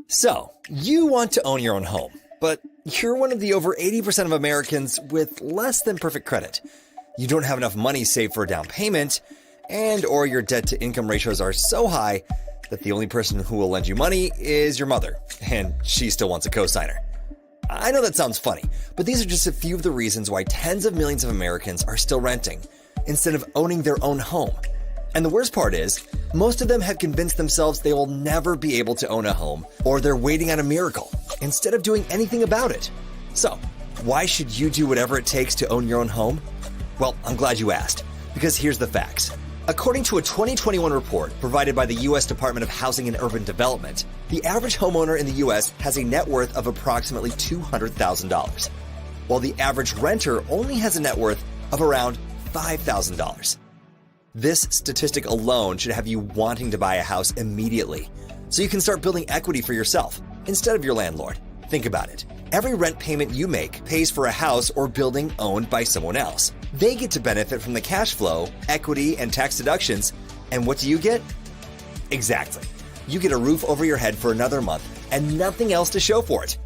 So, you want to own your own home, but you're one of the over 80% of Americans with less than perfect credit. You don't have enough money saved for a down payment, and or your debt-to-income ratios are so high that the only person who will lend you money is your mother, and she still wants a cosigner. I know that sounds funny, but these are just a few of the reasons why tens of millions of Americans are still renting, instead of owning their own home. And the worst part is, most of them have convinced themselves they will never be able to own a home, or they're waiting on a miracle, instead of doing anything about it. So, why should you do whatever it takes to own your own home? Well, I'm glad you asked, because here's the facts. According to a 2021 report provided by the U.S. Department of Housing and Urban Development, the average homeowner in the U.S. has a net worth of approximately $200,000, while the average renter only has a net worth of around $5,000. This statistic alone should have you wanting to buy a house immediately, so you can start building equity for yourself instead of your landlord. Think about it. Every rent payment you make pays for a house or building owned by someone else. They get to benefit from the cash flow, equity, and tax deductions. And what do you get? Exactly. You get a roof over your head for another month and nothing else to show for it.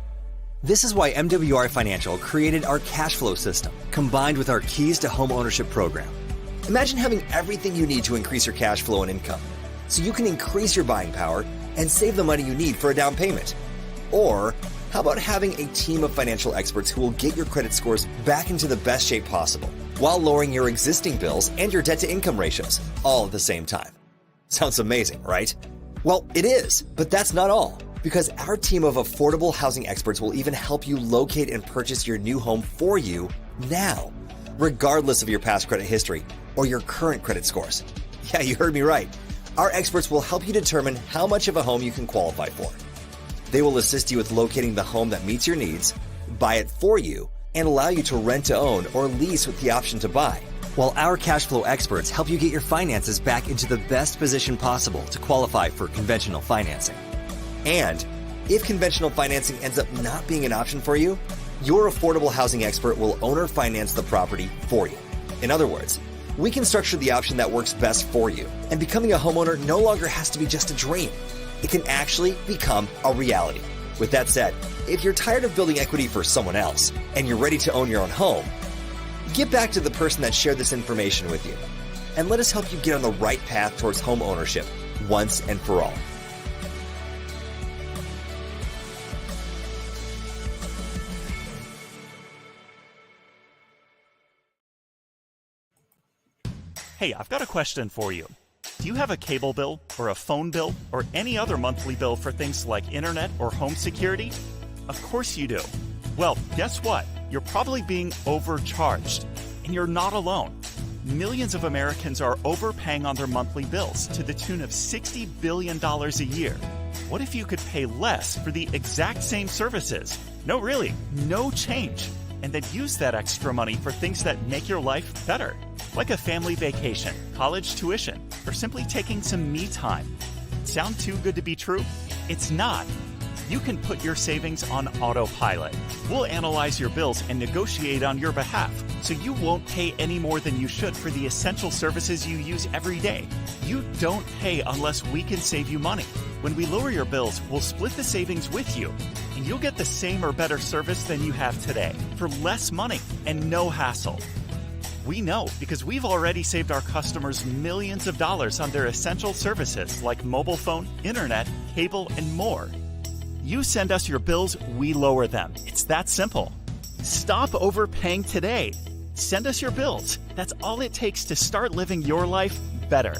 This is why MWR Financial created our cash flow system, combined with our Keys to Home Ownership program. Imagine having everything you need to increase your cash flow and income, so you can increase your buying power and save the money you need for a down payment. Or, how about having a team of financial experts who will get your credit scores back into the best shape possible, while lowering your existing bills and your debt-to-income ratios, all at the same time? Sounds amazing, right? Well, it is, but that's not all, because our team of affordable housing experts will even help you locate and purchase your new home for you now, regardless of your past credit history or your current credit scores. Yeah, you heard me right. Our experts will help you determine how much of a home you can qualify for. They will assist you with locating the home that meets your needs, buy it for you, and allow you to rent to own or lease with the option to buy, while our cash flow experts help you get your finances back into the best position possible to qualify for conventional financing. And if conventional financing ends up not being an option for you, your affordable housing expert will owner finance the property for you. In other words, we can structure the option that works best for you, and becoming a homeowner no longer has to be just a dream. It can actually become a reality. With that said, if you're tired of building equity for someone else and you're ready to own your own home, get back to the person that shared this information with you, and let us help you get on the right path towards home ownership once and for all. Hey, I've got a question for you. Do you have a cable bill or a phone bill or any other monthly bill for things like internet or home security? Of course you do. Well, guess what? You're probably being overcharged, and you're not alone. Millions of Americans are overpaying on their monthly bills to the tune of $60 billion a year. What if you could pay less for the exact same services? No, really, no change. And then use that extra money for things that make your life better, like a family vacation, college tuition, or simply taking some me time. Sound too good to be true? It's not. You can put your savings on autopilot. We'll analyze your bills and negotiate on your behalf, so you won't pay any more than you should for the essential services you use every day. You don't pay unless we can save you money. When we lower your bills, we'll split the savings with you, and you'll get the same or better service than you have today for less money and no hassle. We know because we've already saved our customers millions of dollars on their essential services like mobile phone, internet, cable, and more. You send us your bills, we lower them. It's that simple. Stop overpaying today. Send us your bills. That's all it takes to start living your life better.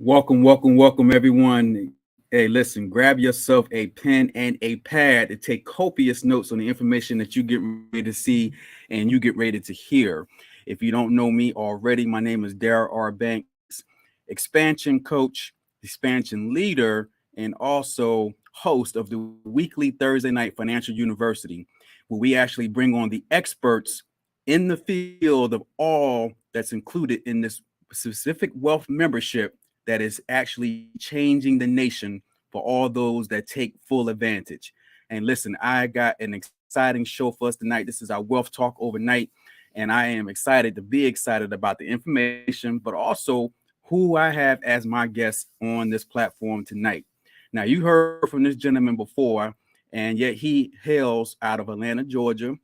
Welcome, everyone. Hey, listen, grab yourself a pen and a pad to take copious notes on the information that you get ready to see and you get ready to hear. If you don't know me already, my name is Darrell R. Banks, expansion coach, expansion leader, and also host of the weekly Thursday Night Financial University, where we actually bring on the experts in the field of all that's included in this specific wealth membership that is actually changing the nation for all those that take full advantage. And listen, I got an exciting show for us tonight. This is our Wealth Talk overnight. And I am excited to be excited about the information, but also who I have as my guest on this platform tonight. Now, you heard from this gentleman before, and yet he hails out of Atlanta, Georgia.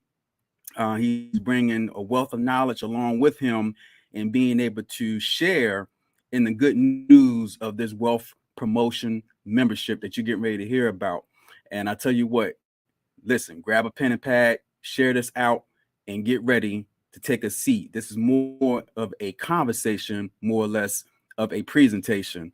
He's bringing a wealth of knowledge along with him and being able to share in the good news of this wealth promotion membership that you're getting ready to hear about. And I tell you what, listen, grab a pen and pad, share this out, and get ready to take a seat. This is more of a conversation, more or less of a presentation.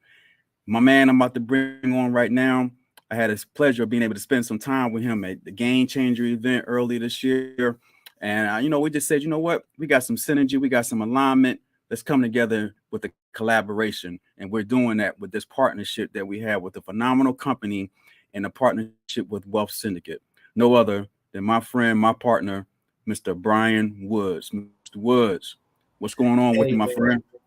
My man, I'm about to bring on right now. I had a pleasure of being able to spend some time with him at the Game Changer event earlier this year. And, we just said, you know what? We got some synergy, we got some alignment. Let's come together with a collaboration. And we're doing that with this partnership that we have with a phenomenal company and a partnership with Wealth Syndicate. No other than my friend, my partner, Mr. Brian Woods. Mr. Woods, what's going on with you, my Hey friend? man,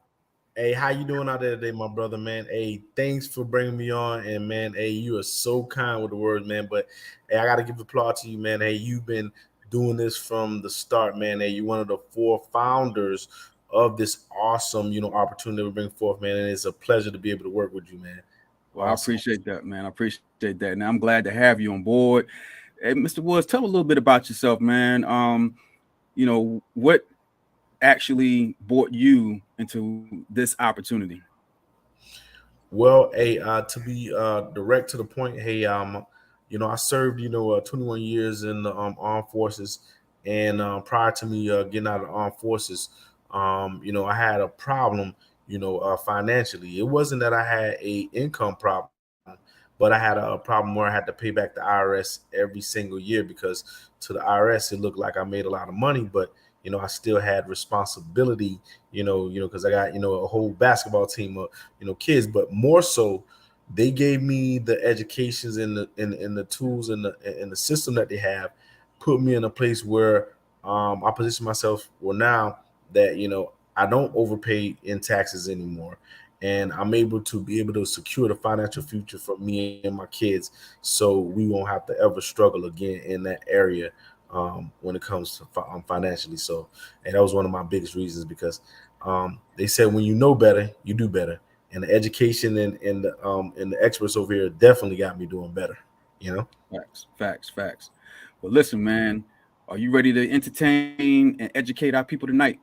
hey, how you doing out there today, my brother, man? Hey, thanks for bringing me on, and man, hey, you are so kind with the words, man. But hey, I gotta give applause to you, man. Hey, you've been doing this from the start, man. Hey, you're one of the four founders of this awesome, opportunity to bring forth, man. And it's a pleasure to be able to work with you, man. Well, I Awesome. appreciate that, man. I appreciate that. Now I'm glad to have you on board. Hey, Mr. Woods, tell a little bit about yourself, man. What actually brought you into this opportunity? Well, hey, to be direct to the point, hey, I served, 21 years in the armed forces, and prior to me getting out of the armed forces, I had a problem, financially. It wasn't that I had a income problem, but I had a problem where I had to pay back the IRS every single year because to the IRS it looked like I made a lot of money, but I still had responsibility, because I got a whole basketball team of kids, but more so they gave me the educations and the tools and the system that they have, put me in a place where I position myself well now that I don't overpay in taxes anymore, and I'm able to be able to secure the financial future for me and my kids, so we won't have to ever struggle again in that area when it comes to financially. So, and that was one of my biggest reasons because they said when you know better, you do better, and the education and the experts over here definitely got me doing better. You know. Facts. Well, listen, man, are you ready to entertain and educate our people tonight?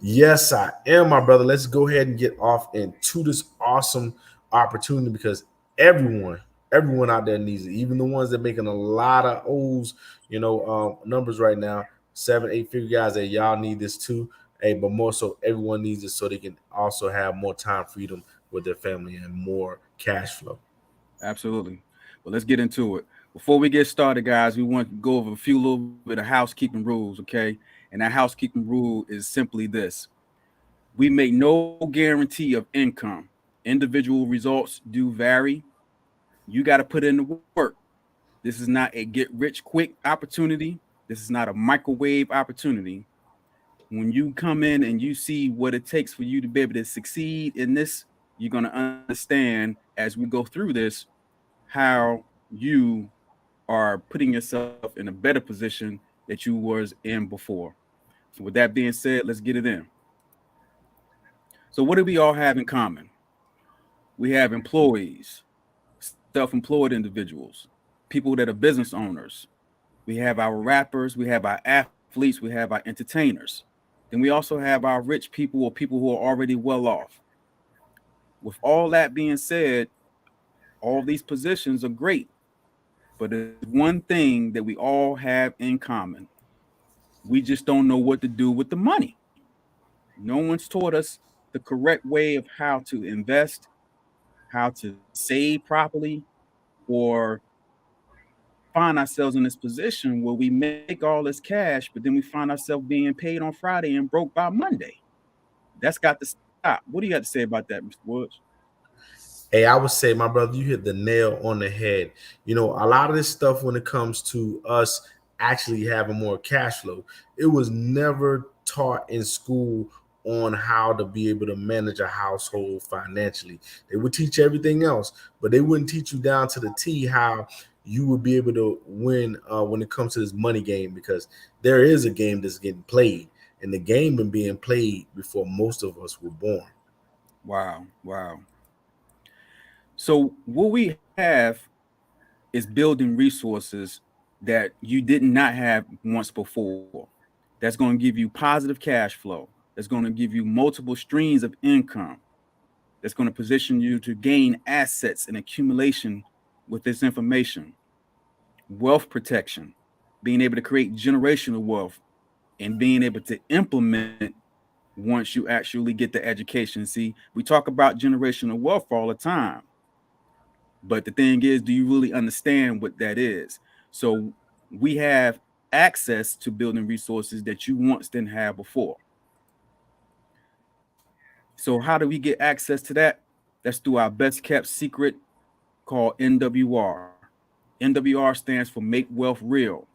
Yes, I am, my brother. Let's go ahead and get off into this awesome opportunity because everyone, everyone out there needs it. Even the ones that making a lot of O's, numbers right now, 7, 8 figure guys. That y'all need this too. Hey, but more so, everyone needs it so they can also have more time freedom with their family and more cash flow. Absolutely. Well, let's get into it. Before we get started, guys, we want to go over a few little bit of housekeeping rules, okay? And that housekeeping rule is simply this: we make no guarantee of income. Individual results do vary. You got to put in the work. This is not a get rich quick opportunity. This is not a microwave opportunity. When you come in and you see what it takes for you to be able to succeed in this, you're going to understand as we go through this how you are putting yourself in a better position that you was in before. So with that being said, let's get it in. So what do we all have in common? We have employees, self-employed individuals, people that are business owners. We have our rappers, we have our athletes, we have our entertainers. Then we also have our rich people or people who are already well off. With all that being said, all these positions are great, but there's one thing that we all have in common. We just don't know what to do with the money. No one's taught us the correct way of how to invest, how to save properly, or find ourselves in this position where we make all this cash, but then we find ourselves being paid on Friday and broke by Monday. That's got to stop. What do you got to say about that, Mr. Woods? Hey, I would say, my brother, you hit the nail on the head. You know, a lot of this stuff when it comes to us actually having more cash flow, it was never taught in school on how to be able to manage a household financially. They would teach everything else, but they wouldn't teach you down to the T how you would be able to win when it comes to this money game, because there is a game that's getting played, and the game been being played before most of us were born. Wow. So what we have is building resources that you did not have once before. That's going to give you positive cash flow. That's going to give you multiple streams of income. That's going to position you to gain assets and accumulation with this information. Wealth protection, being able to create generational wealth, and being able to implement once you actually get the education. See, we talk about generational wealth all the time, but the thing is, do you really understand what that is? So we have access to building resources that you once didn't have before. So how do we get access to that? That's through our best kept secret called NWR. NWR stands for Make Wealth Real.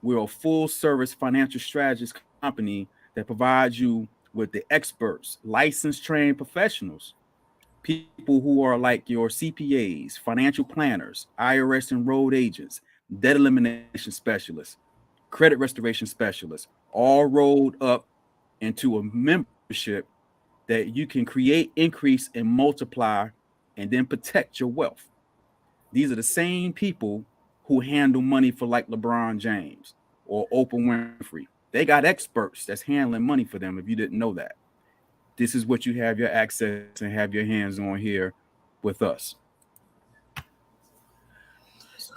We're a full service financial strategist company that provides you with the experts, licensed trained professionals, people who are like your CPAs, financial planners, IRS enrolled agents, debt elimination specialists, credit restoration specialists, all rolled up into a membership that you can create, increase, and multiply, and then protect your wealth. These are the same people who handle money for like LeBron James or Oprah Winfrey. They got experts that's handling money for them, if you didn't know that. This is what you have your access and have your hands on here with us.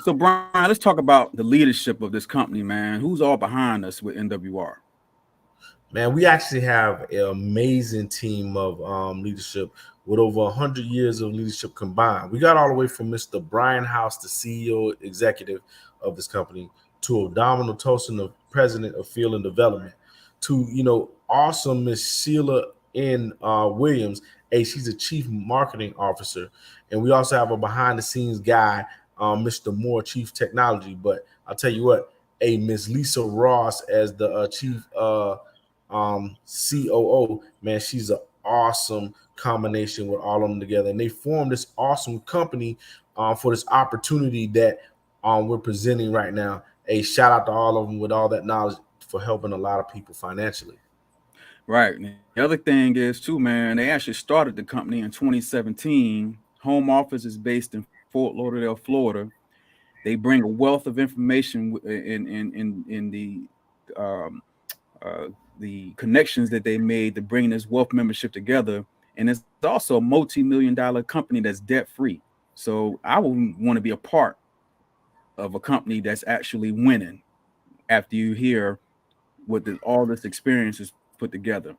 So, Brian, let's talk about the leadership of this company, man. Who's all behind us with NWR? Man, we actually have an amazing team of leadership with over 100 years of leadership combined. We got all the way from Mr. Brian House, the CEO executive of this company, to Domino Tosin, the president of field and development, to, you know, awesome Miss Sheila N. Williams. Hey, she's a chief marketing officer. And we also have a behind the scenes guy, Mr. Moore, chief technology. But I'll tell you what, Miss Lisa Ross as the chief COO, man, she's an awesome combination with all of them together, and they formed this awesome company for this opportunity that we're presenting right now. A shout out to all of them with all that knowledge for helping a lot of people financially. Right. The other thing is too, man, they actually started the company in 2017. Home office is based in Fort Lauderdale, Florida. They bring a wealth of information in the connections that they made to bring this wealth membership together. And it's also a multi-million-dollar company that's debt-free. So I would want to be a part of a company that's actually winning after you hear what all this experience is put together.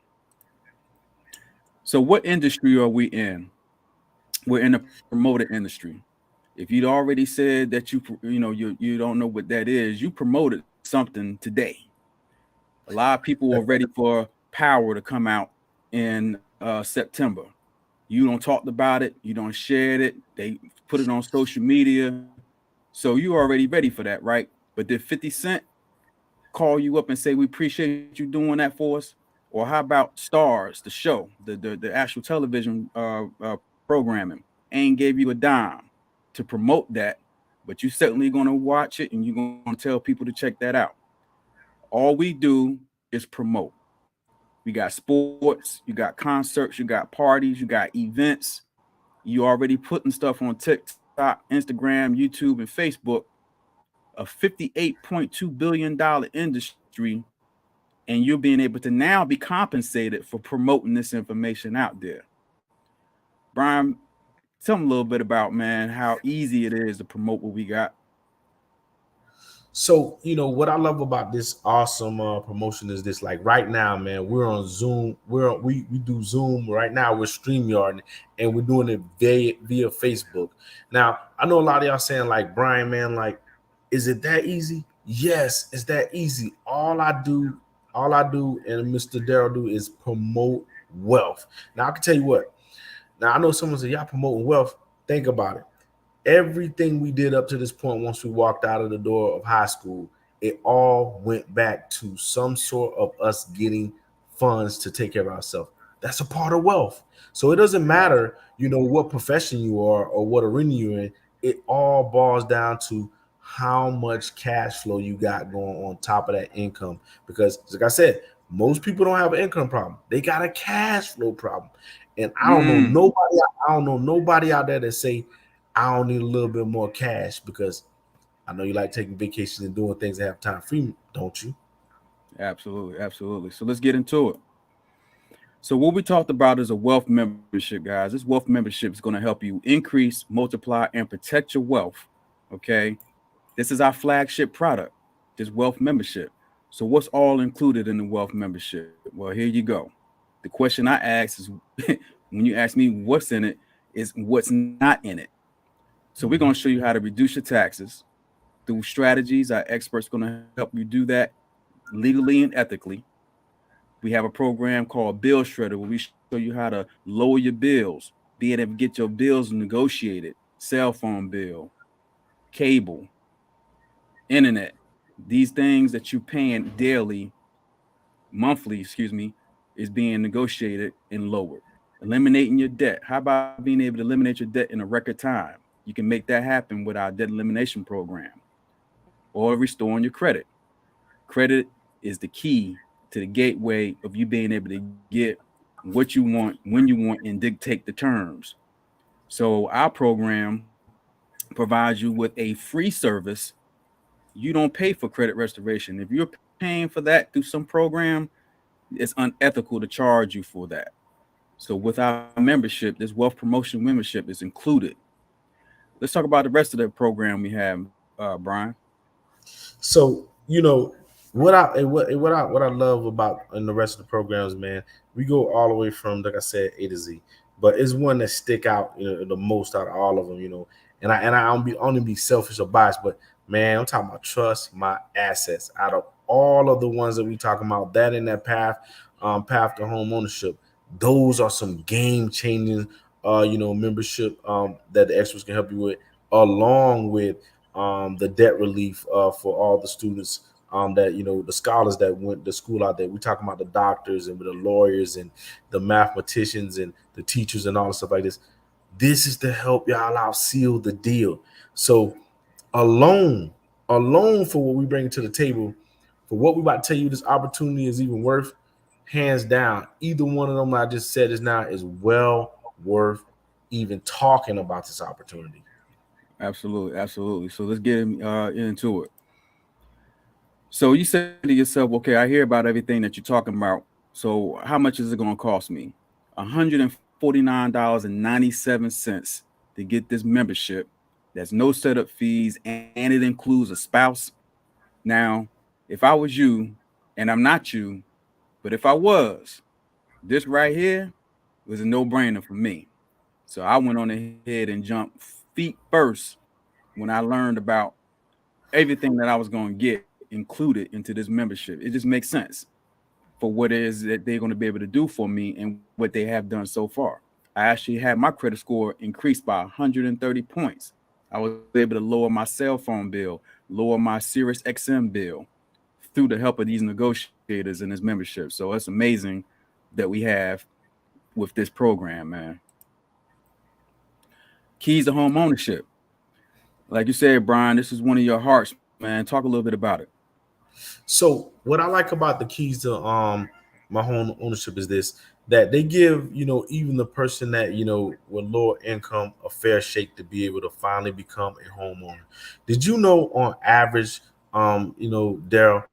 So what industry are we in? We're in the promoted industry. If you'd already said that you don't know what that is, you promoted something today. A lot of people are ready for Power to come out in September. You don't talk about it. You don't share it. They put it on social media. So you're already ready for that, right? But did 50 Cent call you up and say, we appreciate you doing that for us? Or how about Stars, the show, the actual television programming, ain't gave you a dime to promote that, but you certainly going to watch it and you're going to tell people to check that out. All we do is promote. We got sports, you got concerts, you got parties, you got events. You already putting stuff on TikTok, Instagram, YouTube, and Facebook. A $58.2 billion industry, and you're being able to now be compensated for promoting this information out there. Brian, tell them a little bit about, man, how easy it is to promote what we got. So, what I love about this awesome promotion is this. Like right now, man, we're on Zoom. We do Zoom right now. We're StreamYard, and we're doing it via Facebook. Now, I know a lot of y'all saying like, Brian, man, like, is it that easy? Yes, it's that easy. All I do, and Mr. Daryl do is promote wealth. Now, I can tell you what. Now, I know someone said, y'all promoting wealth. Think about it. Everything we did up to this point, once we walked out of the door of high school, it all went back to some sort of us getting funds to take care of ourselves. That's a part of wealth. So it doesn't matter, what profession you are or what arena you're in. It all boils down to how much cash flow you got going on top of that income. Because, like I said, most people don't have an income problem; they got a cash flow problem. And I don't know nobody. I don't know nobody out there that say, I don't need a little bit more cash, because I know you like taking vacations and doing things that have time free, don't you? Absolutely, absolutely. So let's get into it. So what we talked about is a wealth membership, guys. This wealth membership is going to help you increase, multiply, and protect your wealth. Okay. This is our flagship product, this wealth membership. So what's all included in the wealth membership? Well, here you go. The question I ask is when you ask me what's in it, is what's not in it. So we're going to show you how to reduce your taxes through strategies. Our experts are going to help you do that legally and ethically. We have a program called Bill Shredder where we show you how to lower your bills, be able to get your bills negotiated, cell phone bill, cable, internet. These things that you're paying daily, monthly, is being negotiated and lowered. Eliminating your debt. How about being able to eliminate your debt in a record time? You can make that happen with our debt elimination program. Or restoring your credit. Credit is the key to the gateway of you being able to get what you want, when you want, and dictate the terms. So our program provides you with a free service. You don't pay for credit restoration. If you're paying for that through some program, it's unethical to charge you for that. So with our membership, this wealth promotion membership is included. Let's talk about the rest of the program we have, Brian. So, what I love about in the rest of the programs, man, we go all the way from, like I said, A to Z. But it's one that stick out, the most out of all of them, And I don't only be selfish or biased, but man, I'm talking about trust my assets. Out of all of the ones that we talking about, that in that path to home ownership, those are some game changing, membership that the experts can help you with, along with the debt relief for all the students that the scholars that went to school out there. We talking about the doctors and the lawyers and the mathematicians and the teachers and all the stuff like this. This is to help y'all out seal the deal. So alone for what we bring to the table, for what we about to tell you this opportunity is even worth, hands down, either one of them I just said is now is well worth even talking about this opportunity. Absolutely. So let's get into it. So you said to yourself, okay, I hear about everything that you're talking about. So how much is it going to cost me? $149.97 to get this membership. There's no setup fees, and it includes a spouse. Now, if I was you, and I'm not you, but if I was, this right here was a no-brainer for me. So I went on ahead and jumped feet first when I learned about everything that I was going to get included into this membership. It just makes sense for what it is that they're going to be able to do for me and what they have done so far. I actually had my credit score increased by 130 points. I was able to lower my cell phone bill, lower my Sirius XM bill through the help of these negotiators in this membership. So it's amazing that we have with this program, man. Keys to home ownership. Like you said, Brian, this is one of your hearts, man. Talk a little bit about it. So what I like about the keys to my home ownership is this, that they give, even the person that, with lower income a fair shake to be able to finally become a homeowner. Did you know on average, Daryl,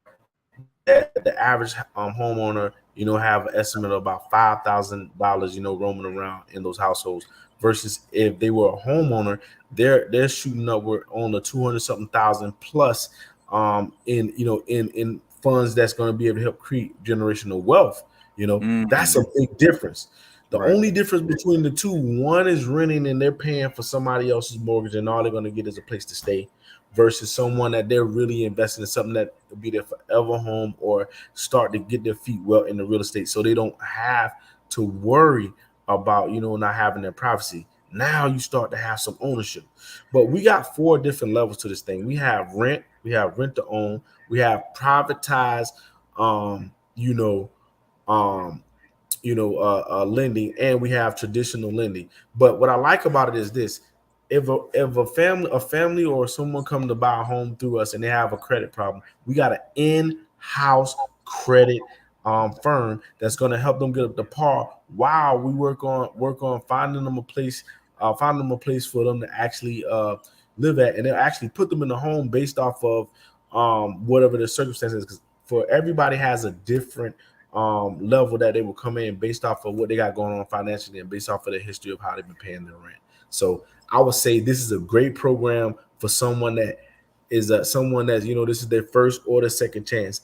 that the average homeowner, have an estimate of about $5,000, roaming around in those households, versus if they were a homeowner, they're shooting up, we're on the 200 something thousand plus in in funds that's going to be able to help create generational wealth. That's a big difference. The Right. only difference between the two, one is renting and they're paying for somebody else's mortgage, and all they're going to get is a place to stay, versus someone that they're really investing in something that will be their forever home, or start to get their feet well in the real estate, so they don't have to worry about not having their privacy. Now you start to have some ownership. But we got 4 different levels to this thing. We have rent, we have rent to own, we have privatized, you know, um, lending, and we have traditional lending. But what I like about it is this: if a family or someone come to buy a home through us and they have a credit problem, we got an in-house credit firm that's going to help them get up to par while we work on finding them a place for them to actually live at, and they'll actually put them in the home based off of whatever the circumstances. Because for everybody has a different level that they will come in based off of what they got going on financially and based off of the history of how they've been paying their rent. So I would say this is a great program for someone that is someone that's this is their first or their second chance.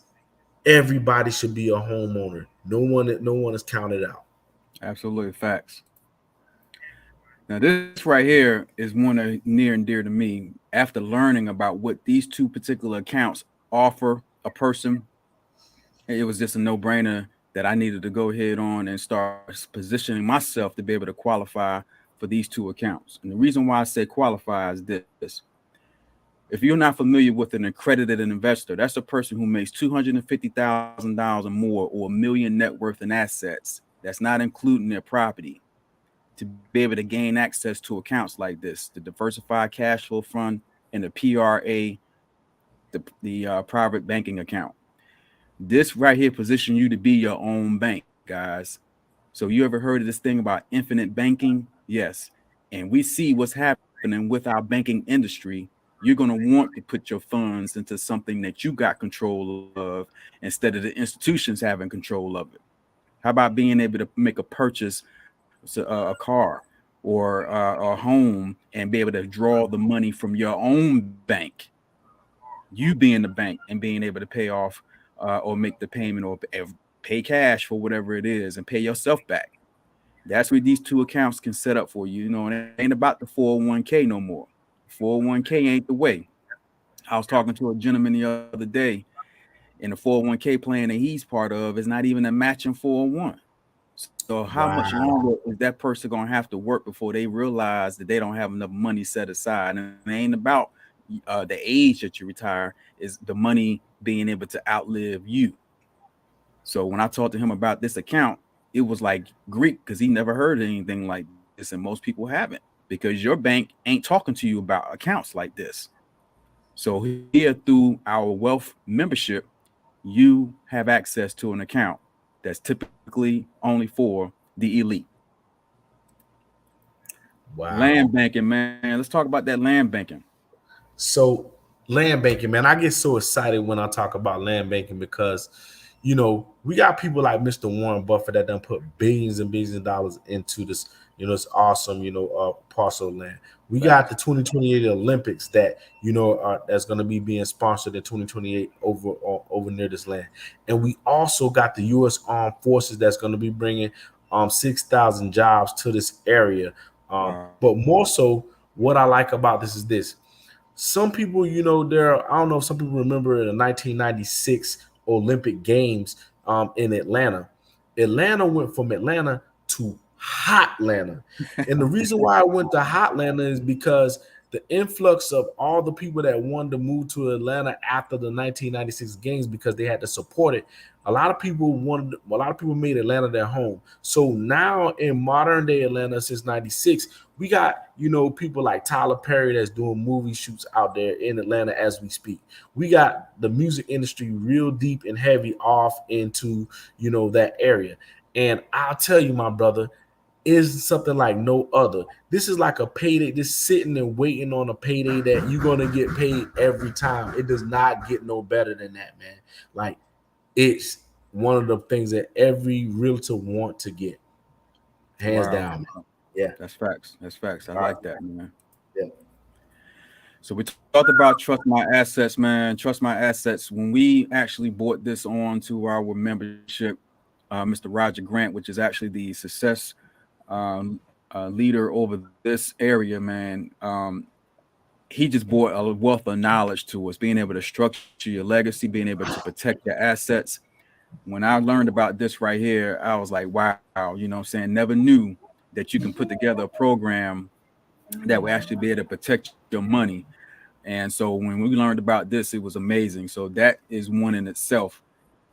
Everybody should be a homeowner. No one is counted out. Absolutely, facts. Now, this right here is one that near and dear to me. After learning about what these 2 particular accounts offer a person, it was just a no-brainer that I needed to go ahead on and start positioning myself to be able to qualify for these 2 accounts. And the reason why I say qualify is this. If you're not familiar with an accredited investor, that's a person who makes $250,000 or more, or $1 million net worth in assets. That's not including their property, to be able to gain access to accounts like this, the Diversified Cash Flow Fund and the PRA, the private banking account. This right here positions you to be your own bank, guys. So you ever heard of this thing about infinite banking? Yes. And we see what's happening with our banking industry. You're going to want to put your funds into something that you got control of instead of the institutions having control of it. How about being able to make a purchase, a car or a home, and be able to draw the money from your own bank, you being the bank, and being able to pay off or make the payment or pay cash for whatever it is and pay yourself back. That's what these 2 accounts can set up for you. And it ain't about the 401k no more. 401k ain't the way. I was talking to a gentleman the other day, and the 401k plan that he's part of is not even a matching 401. So how much longer is that person going to have to work before they realize that they don't have enough money set aside? And it ain't about the age that you retire, is the money being able to outlive you. So when I talked to him about this account, it was like Greek, because he never heard anything like this, and most people haven't, because your bank ain't talking to you about accounts like this. So here, through our wealth membership, you have access to an account that's typically only for the elite. Wow. Land banking, man. Let's talk about that land banking. So land banking, man, I get so excited when I talk about land banking because, we got people like Mr. Warren Buffett that done put billions and billions of dollars into this, this awesome, parcel of land. We got the 2028 Olympics that, that's going to be being sponsored in 2028 over near this land. And we also got the U.S. Armed Forces that's going to be bringing 6,000 jobs to this area. But more so, what I like about this is this. Some people, I don't know if some people remember the 1996 Olympic Games in Atlanta. Atlanta went from Atlanta to Hotlanta. And the reason why I went to Hotlanta is because the influx of all the people that wanted to move to Atlanta after the 1996 games, because they had to support it. A lot of people made Atlanta their home. So now in modern day Atlanta, since 96, we got, people like Tyler Perry that's doing movie shoots out there in Atlanta as we speak. We got the music industry real deep and heavy off into, that area. And I'll tell you, my brother, is something like no other. This is like a payday, just sitting and waiting on a payday that you're going to get paid every time. It does not get no better than that, man. Like, it's one of the things that every realtor want to get. Hands down, man. Yeah. That's facts. I like that, man. Yeah. So we talked about Trust My Assets, man. Trust My Assets. When we actually brought this on to our membership, Mr. Roger Grant, which is actually the success leader over this area, man. He just brought a wealth of knowledge to us, being able to structure your legacy, being able to protect your assets. When I learned about this right here, I was like, wow, you know what I'm saying? Never knew that you can put together a program that will actually be able to protect your money. And so when we learned about this, it was amazing. So that is one in itself,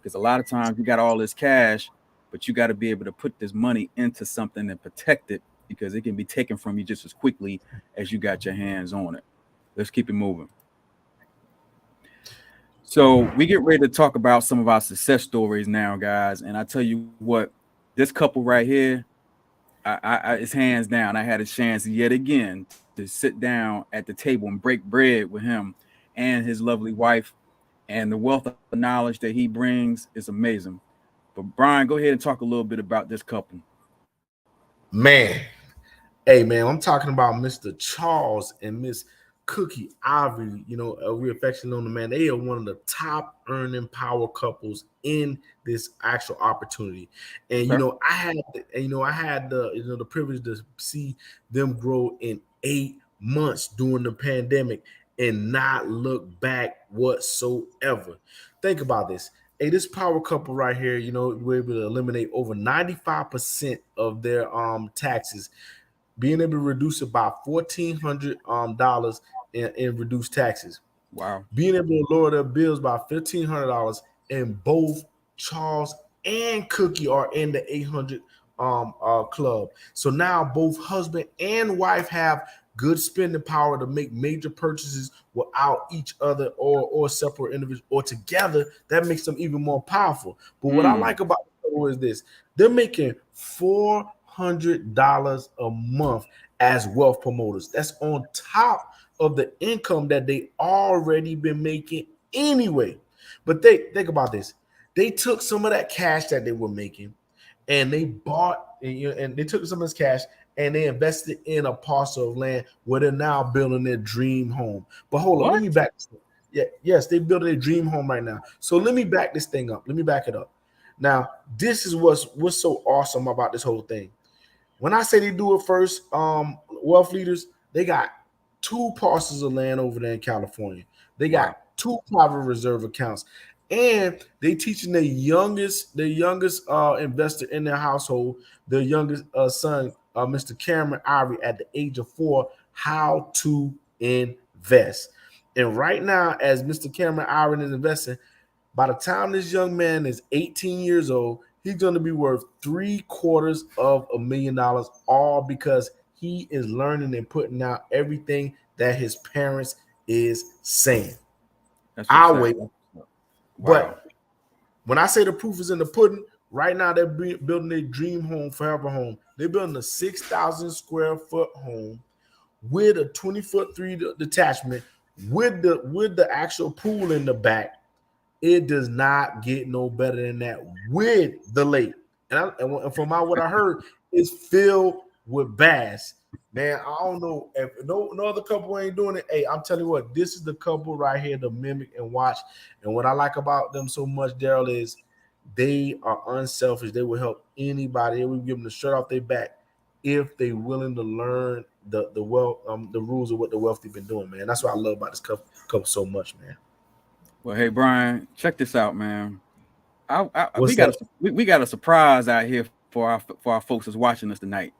because a lot of times you got all this cash, but you got to be able to put this money into something and protect it, because it can be taken from you just as quickly as you got your hands on it. Let's keep it moving. So we get ready to talk about some of our success stories now, guys. And I tell you what, this couple right here, it's hands down. I had a chance yet again to sit down at the table and break bread with him and his lovely wife, and the wealth of knowledge that he brings is amazing. But Brian, go ahead and talk a little bit about this couple. Man, hey man, I'm talking about Mr. Charles and Miss Cookie Ivory. You know, we affectionately know them, man. They are one of the top earning power couples in this actual opportunity. And you know, I had the privilege to see them grow in 8 months during the pandemic and not look back whatsoever. Think about this. Hey, this power couple right here, you know, we're able to eliminate over 95% of their taxes, being able to reduce it by $1,400 in reduced taxes. Wow. Being able to lower their bills by $1,500, and both Charles and Cookie are in the 800 club. So now both husband and wife have good spending power to make major purchases without each other or separate individuals or together. That makes them even more powerful. But what I like about it is this: they're making $400 a month as wealth promoters. That's on top of the income that they already been making anyway. But think about this: they took some of that cash that they were making, and they bought, and they took some of this cash and they invested in a parcel of land where they're now building their dream home. But hold on, let me back. Yes, they built their dream home right now. So let me back this thing up. Let me back it up. Now, this is what's so awesome about this whole thing. When I say they do it first, wealth leaders, they got 2 parcels of land over there in California. They got 2 private reserve accounts, and they teaching the youngest investor in their household, their youngest son, Mr. Cameron Ivory, at the age of 4, how to invest. And right now, as Mr. Cameron Ivory is investing, by the time this young man is 18 years old, he's going to be worth $750,000, all because he is learning and putting out everything that his parents is saying. I'll wait. Wow. But when I say the proof is in the pudding, right now they're building a dream home, forever home. They're building a 6,000 square foot home with a 20-foot 3 detachment with the actual pool in the back. It does not get no better than that with the lake. And from what I heard, it's filled with bass. Man, I don't know if no other couple ain't doing it. Hey, I'm telling you what, this is the couple right here to mimic and watch. And what I like about them so much, Daryl, is they are unselfish. They will help anybody. They will give them the shirt off their back if they're willing to learn the wealth, the rules of what the wealthy been doing, man. That's what I love about this couple so much, man. Well, hey Brian, check this out, man. We got a surprise out here for our folks that's watching us tonight.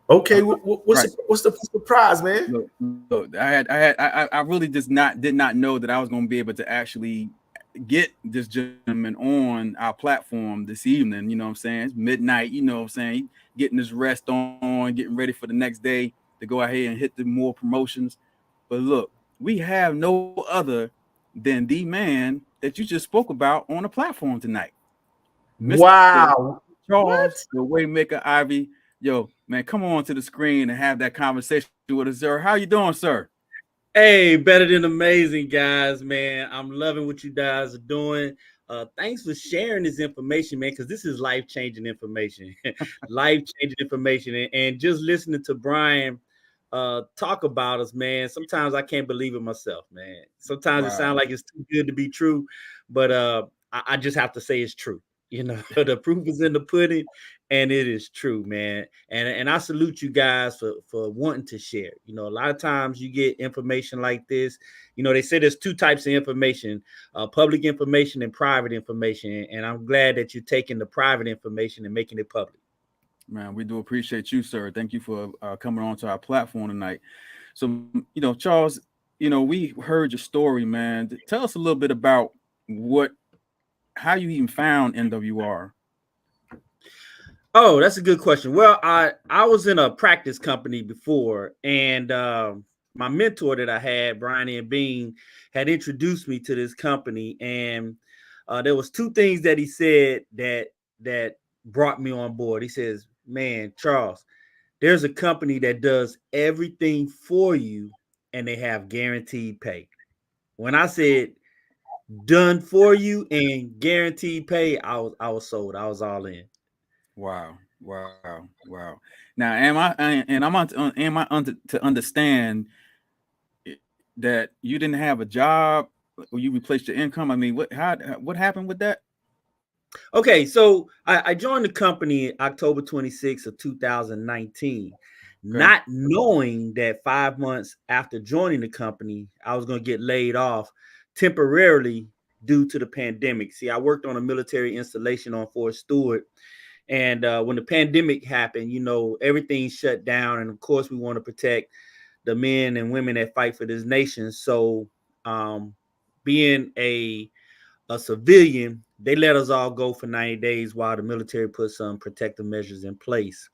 Okay, what's the surprise, man? Look, I really did not know that I was going to be able to actually get this gentleman on our platform this evening. You know what I'm saying? It's midnight. You know what I'm saying? Getting his rest on, getting ready for the next day to go ahead and hit the more promotions. But look, we have no other than the man that you just spoke about on the platform tonight. Mr. Wow. Charles, the Waymaker Ivory. Yo, man, come on to the screen and have that conversation with us, sir. How you doing, sir? Hey, better than amazing, guys, man. I'm loving what you guys are doing. Thanks for sharing this information, man, because this is life-changing information. Life-changing information. And just listening to Brian talk about us, man, sometimes I can't believe it myself, man. Sometimes it Wow. sounds like it's too good to be true, but I just have to say it's true. You know, the proof is in the pudding, and it is true, man. And I salute you guys for wanting to share. You know, a lot of times you get information like this. You know, they say there's two types of information: public information and private information. And I'm glad that you're taking the private information and making it public. Man, we do appreciate you, sir. Thank you for coming on to our platform tonight. So, you know, Charles, you know, we heard your story, man. Tell us a little bit about how you even found NWR. Oh, that's a good question. Well, I was in a practice company before, and my mentor that I had, Brian and Bean, had introduced me to this company, and there was two things that he said that brought me on board. He says, "Man, Charles, there's a company that does everything for you, and they have guaranteed pay." When I said done for you and guaranteed pay, I was sold. I was all in. Wow. Now, am I to understand that you didn't have a job or you replaced your income? I mean, what happened with that? Okay, so I joined the company October 26th of 2019, not knowing that 5 months after joining the company, I was going to get laid off temporarily due to the pandemic. See, I worked on a military installation on Fort Stewart. And when the pandemic happened, you know, everything shut down. And of course, we want to protect the men and women that fight for this nation. So being a civilian, they let us all go for 90 days while the military put some protective measures in place.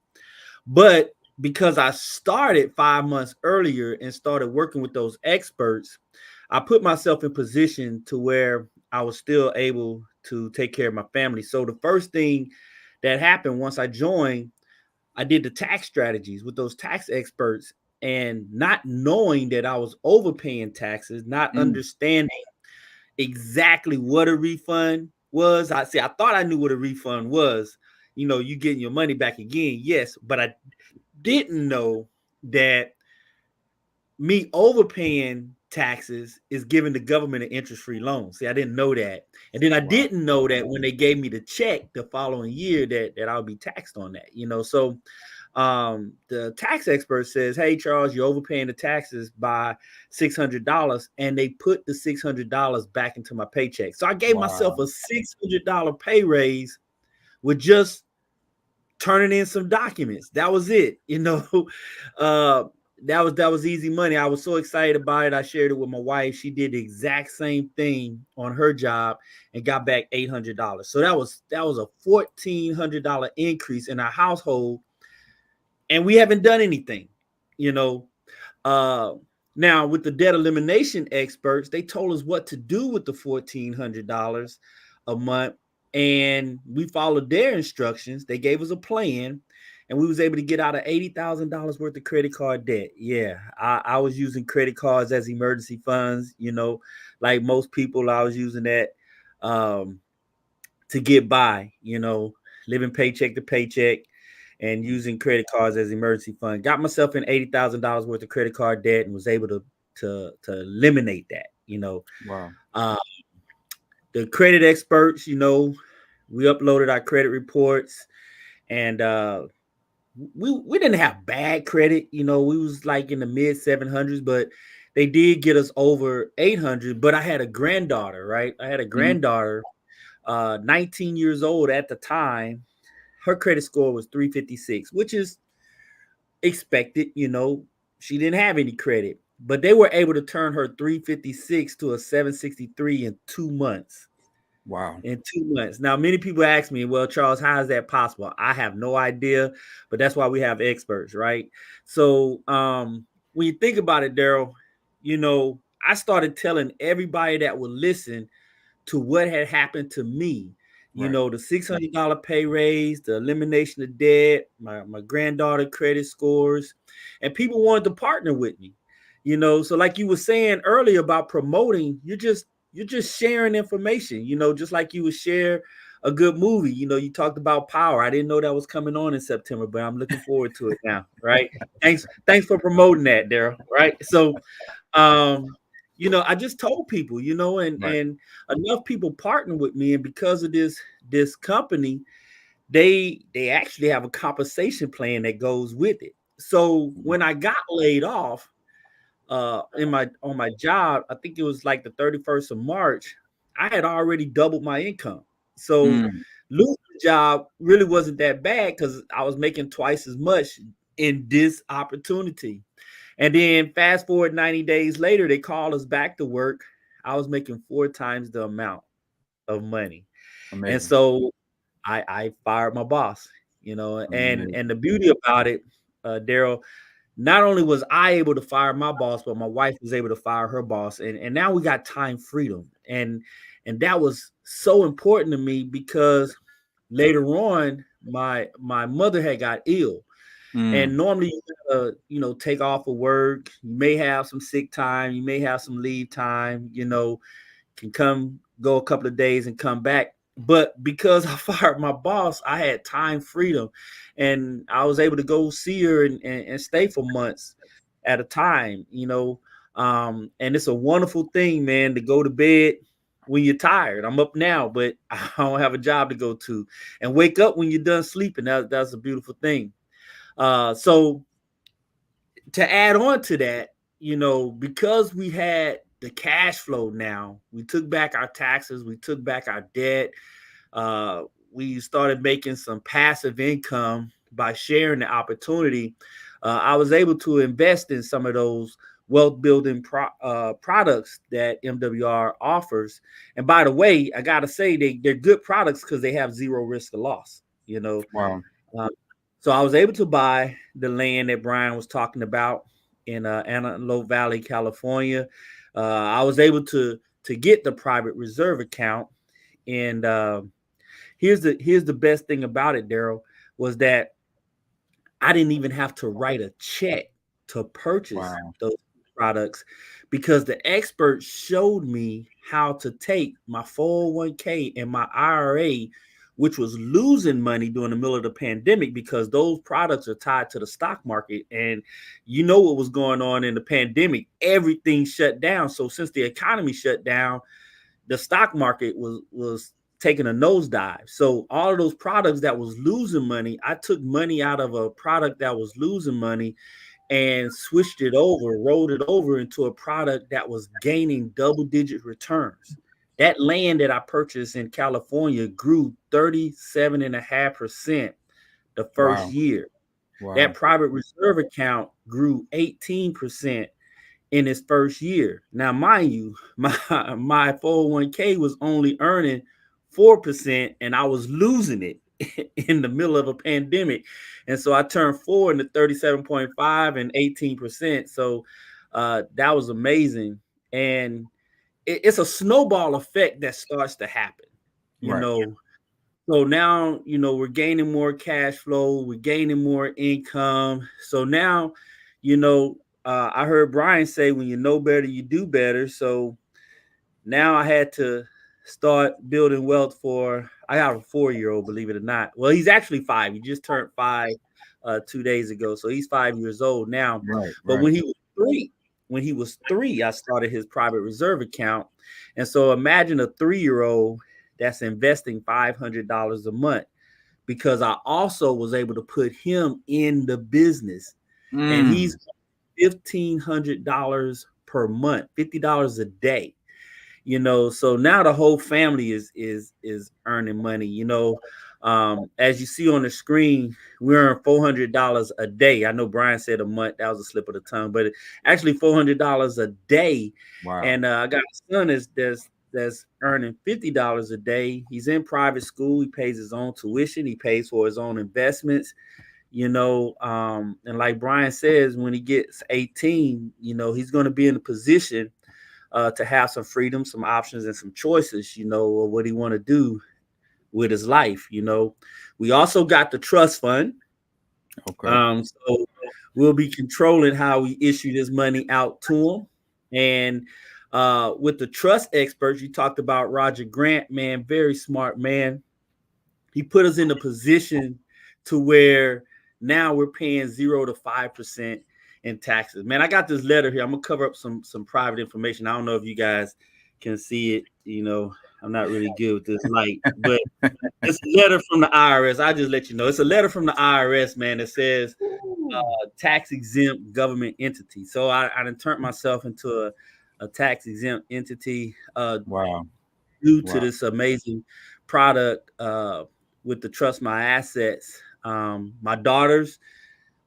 But because I started 5 months earlier and started working with those experts, I put myself in position to where I was still able to take care of my family. So the first thing that happened once I joined, I did the tax strategies with those tax experts, and not knowing that I was overpaying taxes, not understanding exactly what a refund was. I thought I knew what a refund was. You know, you getting your money back again, yes, but I didn't know that me overpaying taxes is giving the government an interest-free loan. See, I didn't know that. And then I didn't know that when they gave me the check the following year that I'll be taxed on that, you know. So the tax expert says, "Hey, Charles, you're overpaying the taxes by $600," and they put the $600 back into my paycheck. So I gave myself a $600 pay raise with just turning in some documents. That was it, you know. That was easy money. I was so excited about it. I shared it with my wife. She did the exact same thing on her job and got back $800. So that was a $1,400 increase in our household, and we haven't done anything, you know. Now with the debt elimination experts, they told us what to do with the $1,400 a month, and we followed their instructions. They gave us a plan, and we was able to get out of $80,000 worth of credit card debt. Yeah, I was using credit cards as emergency funds, you know, like most people. I was using that to get by, you know, living paycheck to paycheck and using credit cards as emergency fund. Got myself in $80,000 worth of credit card debt and was able to eliminate that, you know. Wow. The credit experts, you know, we uploaded our credit reports, and we didn't have bad credit, you know. We was like in the mid 700s, but they did get us over 800. But I had a granddaughter, right? I had a granddaughter, 19 years old at the time. Her credit score was 356, which is expected, you know. She didn't have any credit, but they were able to turn her 356 to a 763 in 2 months. Wow. In 2 months. Now, many people ask me, "Well, Charles, how is that possible?" I have no idea, but that's why we have experts, right? So, when you think about it, Daryl, you know, I started telling everybody that would listen to what had happened to me. You Right. know, the $600 pay raise, the elimination of debt, my granddaughter credit scores, and people wanted to partner with me. You know, so like you were saying earlier about promoting, you're just sharing information, you know, just like you would share a good movie. You know, you talked about Power. I didn't know that was coming on in September, but I'm looking forward to it now. Right. Thanks for promoting that, Daryl. Right. So, you know, I just told people, you know, and enough people partner with me, and because of this company, they actually have a compensation plan that goes with it. So when I got laid off on my job, I think it was like the 31st of March, I had already doubled my income. So losing the job really wasn't that bad because I was making twice as much in this opportunity. And then fast forward 90 days later, they called us back to work. I was making 4 times the amount of money. Amazing. And so I fired my boss, you know, and the beauty about it, Daryl, not only was I able to fire my boss, but my wife was able to fire her boss. And now we got time freedom. And that was so important to me because later on, my mother had got ill. And normally you gotta, you know, take off of work. You may have some sick time, you may have some leave time, you know, can go a couple of days and come back. But because I fired my boss, I had time freedom, and I was able to go see her and stay for months at a time, you know. And it's a wonderful thing, man, to go to bed when you're tired. I'm up now, but I don't have a job to go to, and wake up when you're done sleeping. That's a beautiful thing. So to add on to that, you know, because we had the cash flow now, we took back our taxes, we took back our debt. We started making some passive income by sharing the opportunity. I was able to invest in some of those wealth building products that MWR offers. And by the way, I got to say they're good products because they have zero risk of loss, you know. Wow. So I was able to buy the land that Brian was talking about in Antelope Valley, California. I was able to get the private reserve account. And here's the best thing about it, Daryl, was that I didn't even have to write a check to purchase those products because the experts showed me how to take my 401k and my IRA, which was losing money during the middle of the pandemic because those products are tied to the stock market. And you know what was going on in the pandemic, everything shut down. So since the economy shut down, the stock market was taking a nosedive. So all of those products that was losing money, I took money out of a product that was losing money and switched it over, rolled it over into a product that was gaining double-digit returns. That land that I purchased in California grew 37.5% the first year. Wow. That private reserve account grew 18% in its first year. Now, mind you, my 401k was only earning 4%, and I was losing it in the middle of a pandemic. And so I turned 4 into 37.5 and 18%. So that was amazing. And it's a snowball effect that starts to happen, you know. So now, you know, we're gaining more cash flow, we're gaining more income. So now, you know, I heard Brian say, when you know better, you do better. So now I had to start building wealth I have a 4-year-old, believe it or not. Well, he's actually 5. He just turned 5 2 days ago. So he's 5 years old now. But when he was 3, I started his private reserve account. And so imagine a 3-year-old that's investing $500 a month, because I also was able to put him in the business. And he's $1,500 per month, $50 a day. You know, so now the whole family is earning money. You know, as you see on the screen, we earn $400 a day. I know Brian said a month, that was a slip of the tongue, but actually $400 a day. Wow. And I got a son that's earning $50 a day. He's in private school. He pays his own tuition. He pays for his own investments. You know, and like Brian says, when he gets 18, you know, he's going to be in a position to have some freedom, some options, and some choices, you know, of what he want to do with his life. You know, we also got the trust fund. Okay. So we'll be controlling how we issue this money out to him. And with the trust experts, you talked about Roger Grant, man, very smart man. he put us in a position to where now we're paying 0 to 5% in taxes. Man, I got this letter here. I'm gonna cover up some private information. I don't know if you guys can see it. You know, I'm not really good with this light, but it's a letter from the IRS. I just let you know. It's a letter from the IRS, man, that says tax exempt government entity. So I done turned myself into a tax exempt entity Wow. due to this amazing product with the Trust My Assets. My daughters,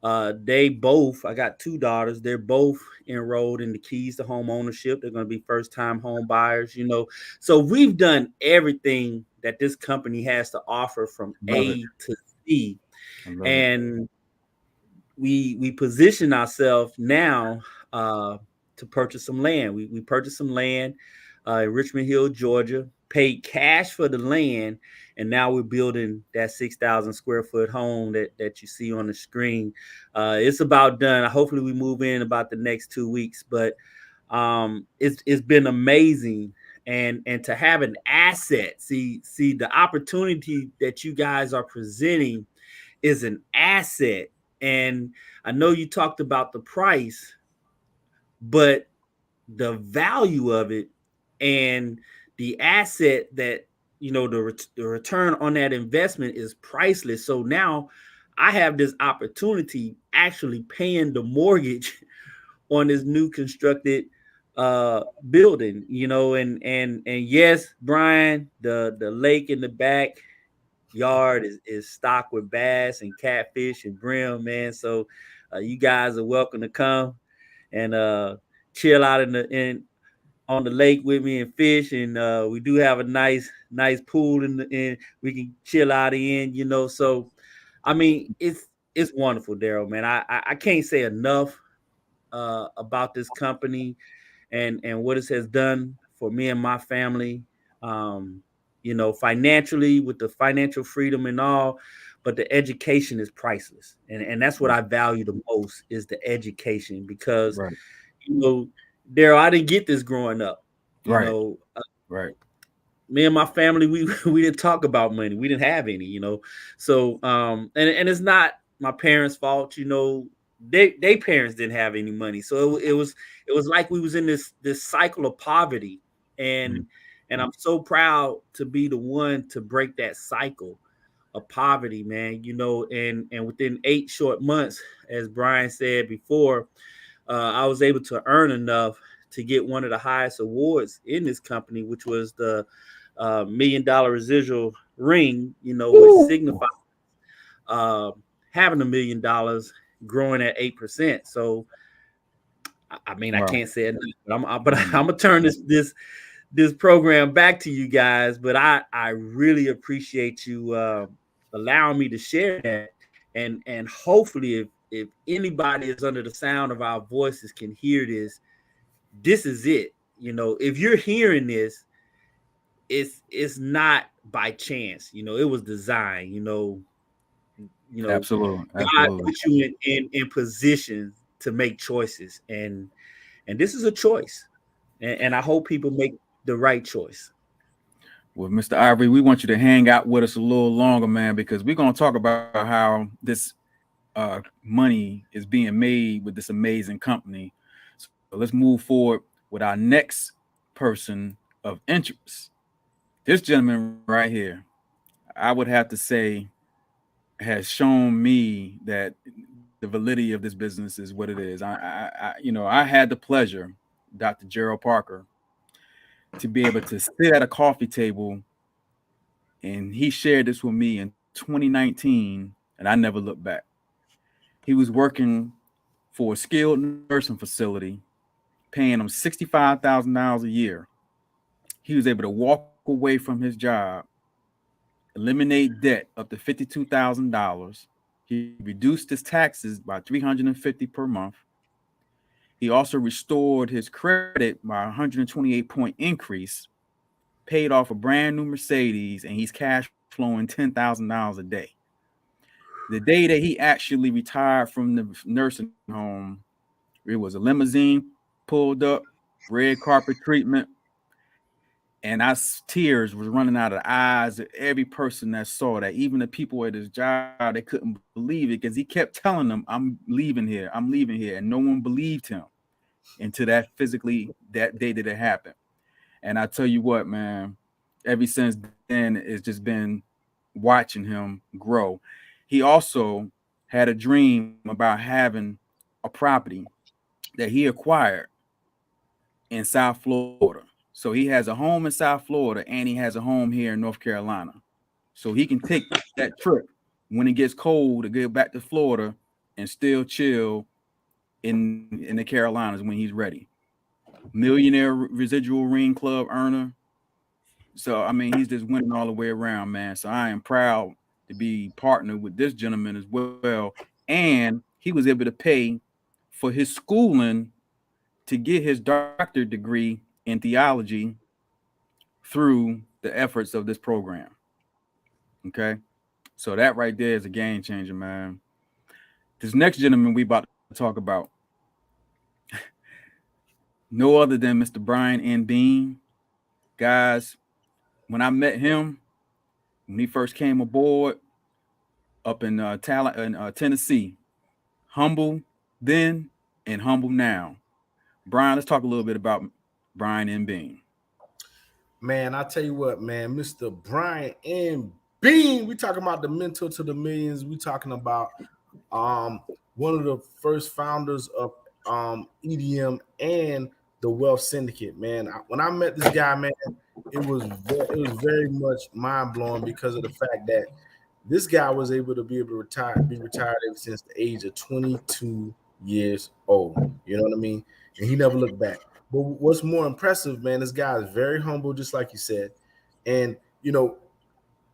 I got 2 daughters. They're both enrolled in the Keys to Home Ownership. They're going to be first-time home buyers, you know. So we've done everything that this company has to offer from A to Z. And we position ourselves now to purchase some land. We purchased some land in Richmond Hill, Georgia, paid cash for the land, and now we're building that 6,000 square foot home that you see on the screen. It's about done. Hopefully we move in about the next 2 weeks, but it's been amazing. And to have an asset, see the opportunity that you guys are presenting is an asset. And I know you talked about the price, but the value of it and the asset that, you know, the return on that investment is priceless. So now I have this opportunity actually paying the mortgage on this new constructed building, you know, and yes, Brian, the lake in the back yard is stocked with bass and catfish and brim, man. So you guys are welcome to come and chill out on the lake with me and fish. And we do have a nice pool and we can chill out in, you know. So I mean, it's wonderful, Daryl, man. I can't say enough about this company and what it has done for me and my family. You know, financially, with the financial freedom and all, but the education is priceless. And that's what I value the most is the education, because, you know, Daryl, I didn't get this growing up. You know, me and my family, we didn't talk about money. We didn't have any, you know. So, and it's not my parents' fault, you know. They parents didn't have any money. So it was like we was in this cycle of poverty. And I'm so proud to be the one to break that cycle of poverty, man. You know, and within 8 short months, as Brian said before, I was able to earn enough to get one of the highest awards in this company, which was the $1 million residual ring, you know, which signifies having $1 million growing at 8%. So, I mean, I can't say it, but I'm gonna turn this program back to you guys. But I really appreciate you allowing me to share that, and hopefully, if anybody is under the sound of our voices can hear this, this is it. You know, if you're hearing this, it's not by chance. You know, it was designed. You know, Absolutely. God put you in position to make choices, and this is a choice, and I hope people make the right choice. Well, Mr. Ivory, we want you to hang out with us a little longer, man, because we're going to talk about how this money is being made with this amazing company. So let's move forward with our next person of interest. This gentleman right here, I would have to say, has shown me that the validity of this business is what it is. I had the pleasure, Dr. Gerald Parker, to be able to sit at a coffee table, and he shared this with me in 2019, and I never looked back. He was working for a skilled nursing facility, paying him $65,000 a year. He was able to walk away from his job, eliminate debt up to $52,000. He reduced his taxes by $350 per month. He also restored his credit by a 128-point increase, paid off a brand new Mercedes, and he's cash flowing $10,000 a day. The day that he actually retired from the nursing home, it was a limousine pulled up, red carpet treatment. And tears was running out of the eyes of every person that saw that. Even the people at his job, they couldn't believe it because he kept telling them, I'm leaving here. And no one believed him until that day that it happened. And I tell you what, man, ever since then, it's just been watching him grow. He also had a dream about having a property that he acquired in South Florida. So he has a home in South Florida and he has a home here in North Carolina. So he can take that trip when it gets cold to get back to Florida and still chill in the Carolinas when he's ready. Millionaire residual ring club earner. So, I mean, he's just winning all the way around, man. So I am proud to be partnered with this gentleman as well. And he was able to pay for his schooling to get his doctorate degree in theology through the efforts of this program. Okay. So that right there is a game changer, man. This next gentleman we about to talk about, no other than Mr. Brian N. Bean. Guys, when I met him, when he first came aboard up in Tennessee, humble then and humble now. Brian, let's talk a little bit about Brian N. Bean. Man, I tell you what, man, Mr. Brian N. Bean, we talking about the Mentor to the Millions. We talking about one of the first founders of EDM and the Wealth Syndicate, man. When I met this guy, man, it was very much mind blowing because of the fact that this guy was able to be retired ever since the age of 22 years old. You know what I mean? And he never looked back. But what's more impressive, man, this guy is very humble, just like you said. And, you know,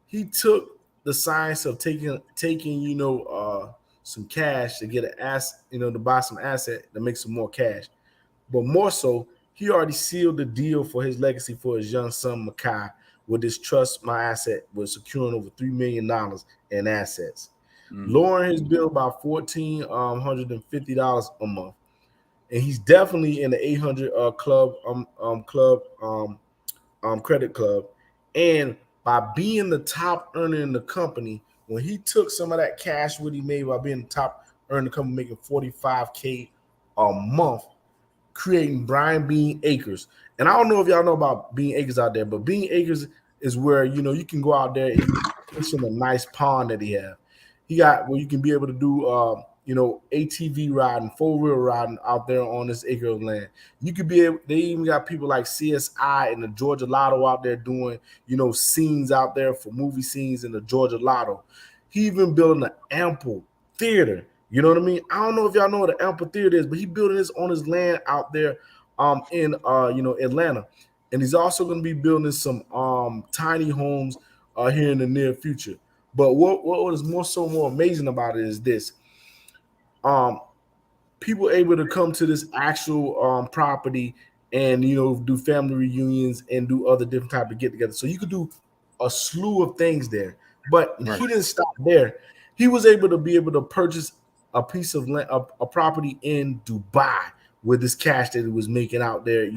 he took the science of taking some cash to get an asset, to buy some asset to make some more cash. But more so, he already sealed the deal for his legacy for his young son, Makai, with his Trust My Asset, was securing over $3 million in assets, lowering his bill by $1,450 a month. And he's definitely in the 800 credit club. And by being the top earner in the company, when he took some of that cash what he made by being the top earner in the company, making $45K a month, creating Brian Bean Acres. And I don't know if y'all know about Bean Acres out there, but Bean Acres is where, you can go out there and fish in a nice pond that he have. He got where you can be able to do, ATV riding, 4-wheel riding out there on this acre of land. You could be able, they even got people like CSI and the Georgia Lotto out there doing, scenes out there for movie scenes in the Georgia Lotto. He even building an ample theater. You know what I mean? I don't know if y'all know what an amphitheater is, but he's building this on his land out there in Atlanta. And he's also going to be building some tiny homes here in the near future. But what is more amazing about it is this. People able to come to this actual property and, do family reunions and do other different type of get-together. So you could do a slew of things there. But right. He didn't stop there. He was able to purchase a piece of land, a property in Dubai with this cash that he was making out there,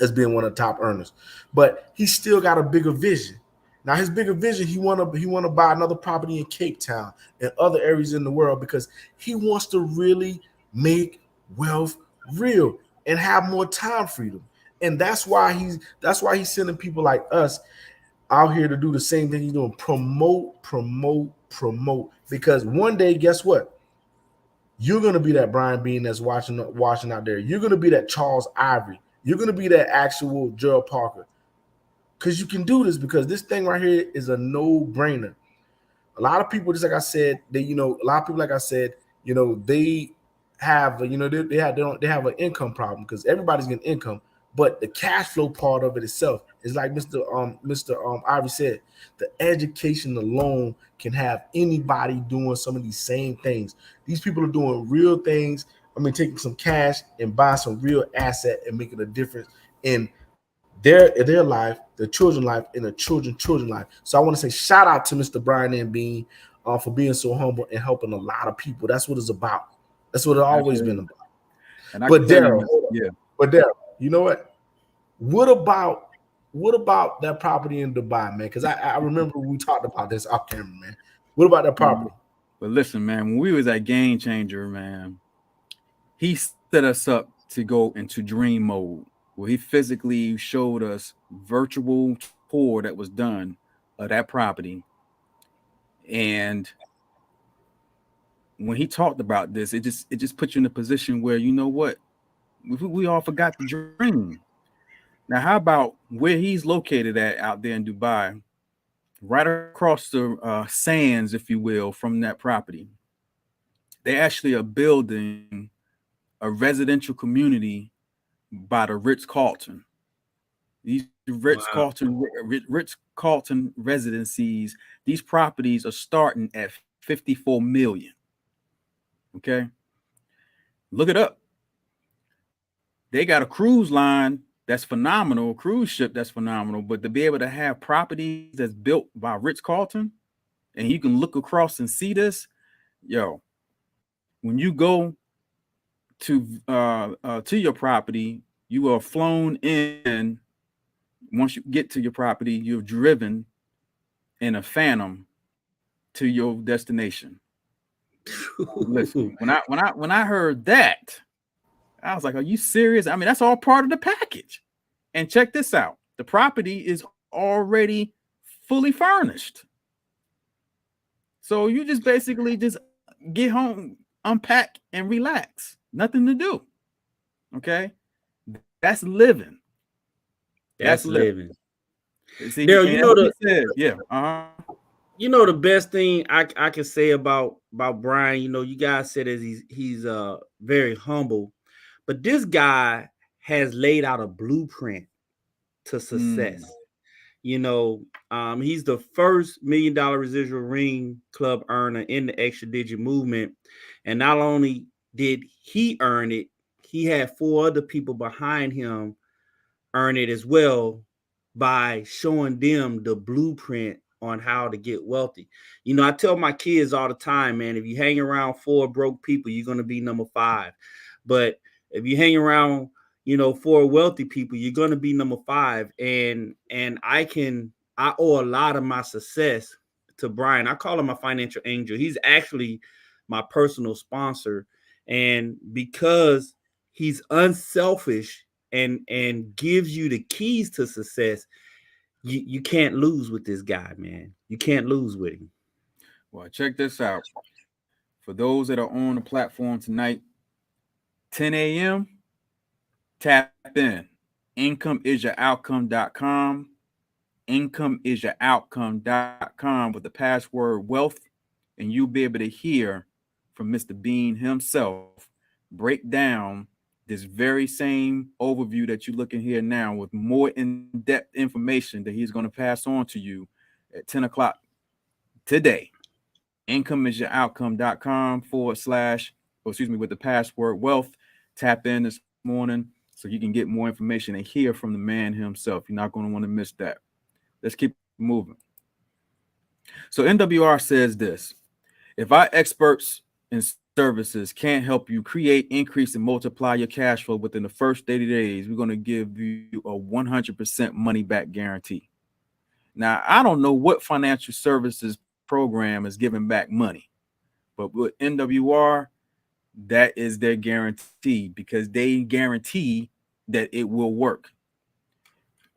as being one of the top earners. But he still got a bigger vision. Now his bigger vision, he want to buy another property in Cape Town and other areas in the world because he wants to really make wealth real and have more time freedom. And that's why he's sending people like us out here to do the same thing he's doing, promote. Because one day, guess what? You're gonna be that Brian Bean that's watching out there. You're gonna be that Charles Ivory. You're gonna be that actual Gerald Parker. Because you can do this, because this thing right here is a no-brainer. A lot of people, just like I said, they have they have an income problem because everybody's getting income, but the cash flow part of it itself is like Mr. Ivy said, the education alone can have anybody doing some of these same things. These people are doing real things. I mean, taking some cash and buying some real asset and making a difference in their life, their children's life, and their children's life. So I want to say shout out to Mr. Brian N. Bean for being so humble and helping a lot of people. That's what it's about. That's what it's always been about. But Daryl, you know what? What about what about that property in Dubai, man? Because I remember we talked about this off camera, man. What about that property? But listen, man, when we was at Game Changer, man, he set us up to go into dream mode, where he physically showed us virtual tour that was done of that property. And when he talked about this, it just put you in a position where, you know what, we all forgot the dream. Now, how about where he's located at out there in Dubai, right across the sands, if you will, from that property? They actually are building a residential community by the Ritz-Carlton. These Ritz-Carlton residencies, these properties are starting at $54 million. Okay, look it up. They got a cruise line that's phenomenal, a cruise ship that's phenomenal, but to be able to have properties that's built by Ritz-Carlton, and you can look across and see this, yo, when you go to your property, you are flown in. Once you get to your property, you're driven in a Phantom to your destination. Listen, when I heard that, I was like, are you serious? I mean, that's all part of the package. And check this out. The property is already fully furnished. So you just basically just get home, unpack, and relax. Nothing to do. Okay? That's living. That's living. See, Daryl, you know you know the best thing I can say about Brian, you know, you guys said is he's very humble, but this guy has laid out a blueprint to success. You know, he's the first $1 million residual ring club earner in the extra digit movement. And not only did he earn it, he had 4 other people behind him earn it as well by showing them the blueprint on how to get wealthy. You know, I tell my kids all the time, man, if you hang around 4 broke people, you're going to be number 5. But if you hang around, you know, 4 wealthy people, you're going to be number 5. And I owe a lot of my success to Brian. I call him my financial angel. He's actually my personal sponsor. And because he's unselfish and gives you the keys to success, you can't lose with this guy, man. You can't lose with him. Well, check this out. For those that are on the platform tonight, 10 a.m., tap in. IncomeIsYourOutcome.com. IncomeIsYourOutcome.com with the password wealth, and you'll be able to hear from Mr. Bean himself break down this very same overview that you're looking here now with more in-depth information that he's going to pass on to you at 10 o'clock today. IncomeIsYourOutcome.com / with the password wealth. Tap in this morning so you can get more information and hear from the man himself. You're not going to want to miss that. Let's keep moving. So NWR says this: if our experts in services can't help you create, increase, and multiply your cash flow within the first 30 days, we're going to give you a 100% money back guarantee. Now, I don't know what financial services program is giving back money, but with NWR, that is their guarantee, because they guarantee that it will work.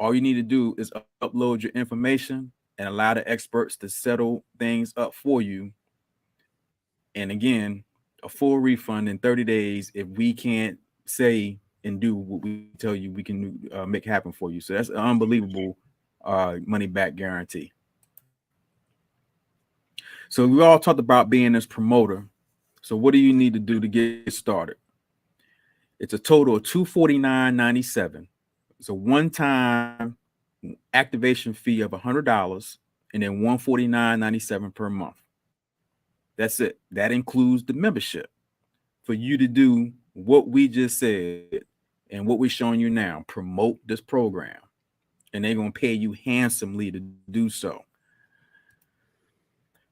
All you need to do is upload your information and allow the experts to settle things up for you. And again, a full refund in 30 days if we can't say and do what we tell you we can make happen for you. So that's an unbelievable money back guarantee. So we all talked about being this promoter. So what do you need to do to get started? It's a total of $249.97. It's a one-time activation fee of $100 and then $149.97 per month. That's it. That includes the membership for you to do what we just said and what we're showing you now. Promote this program, and they're going to pay you handsomely to do so.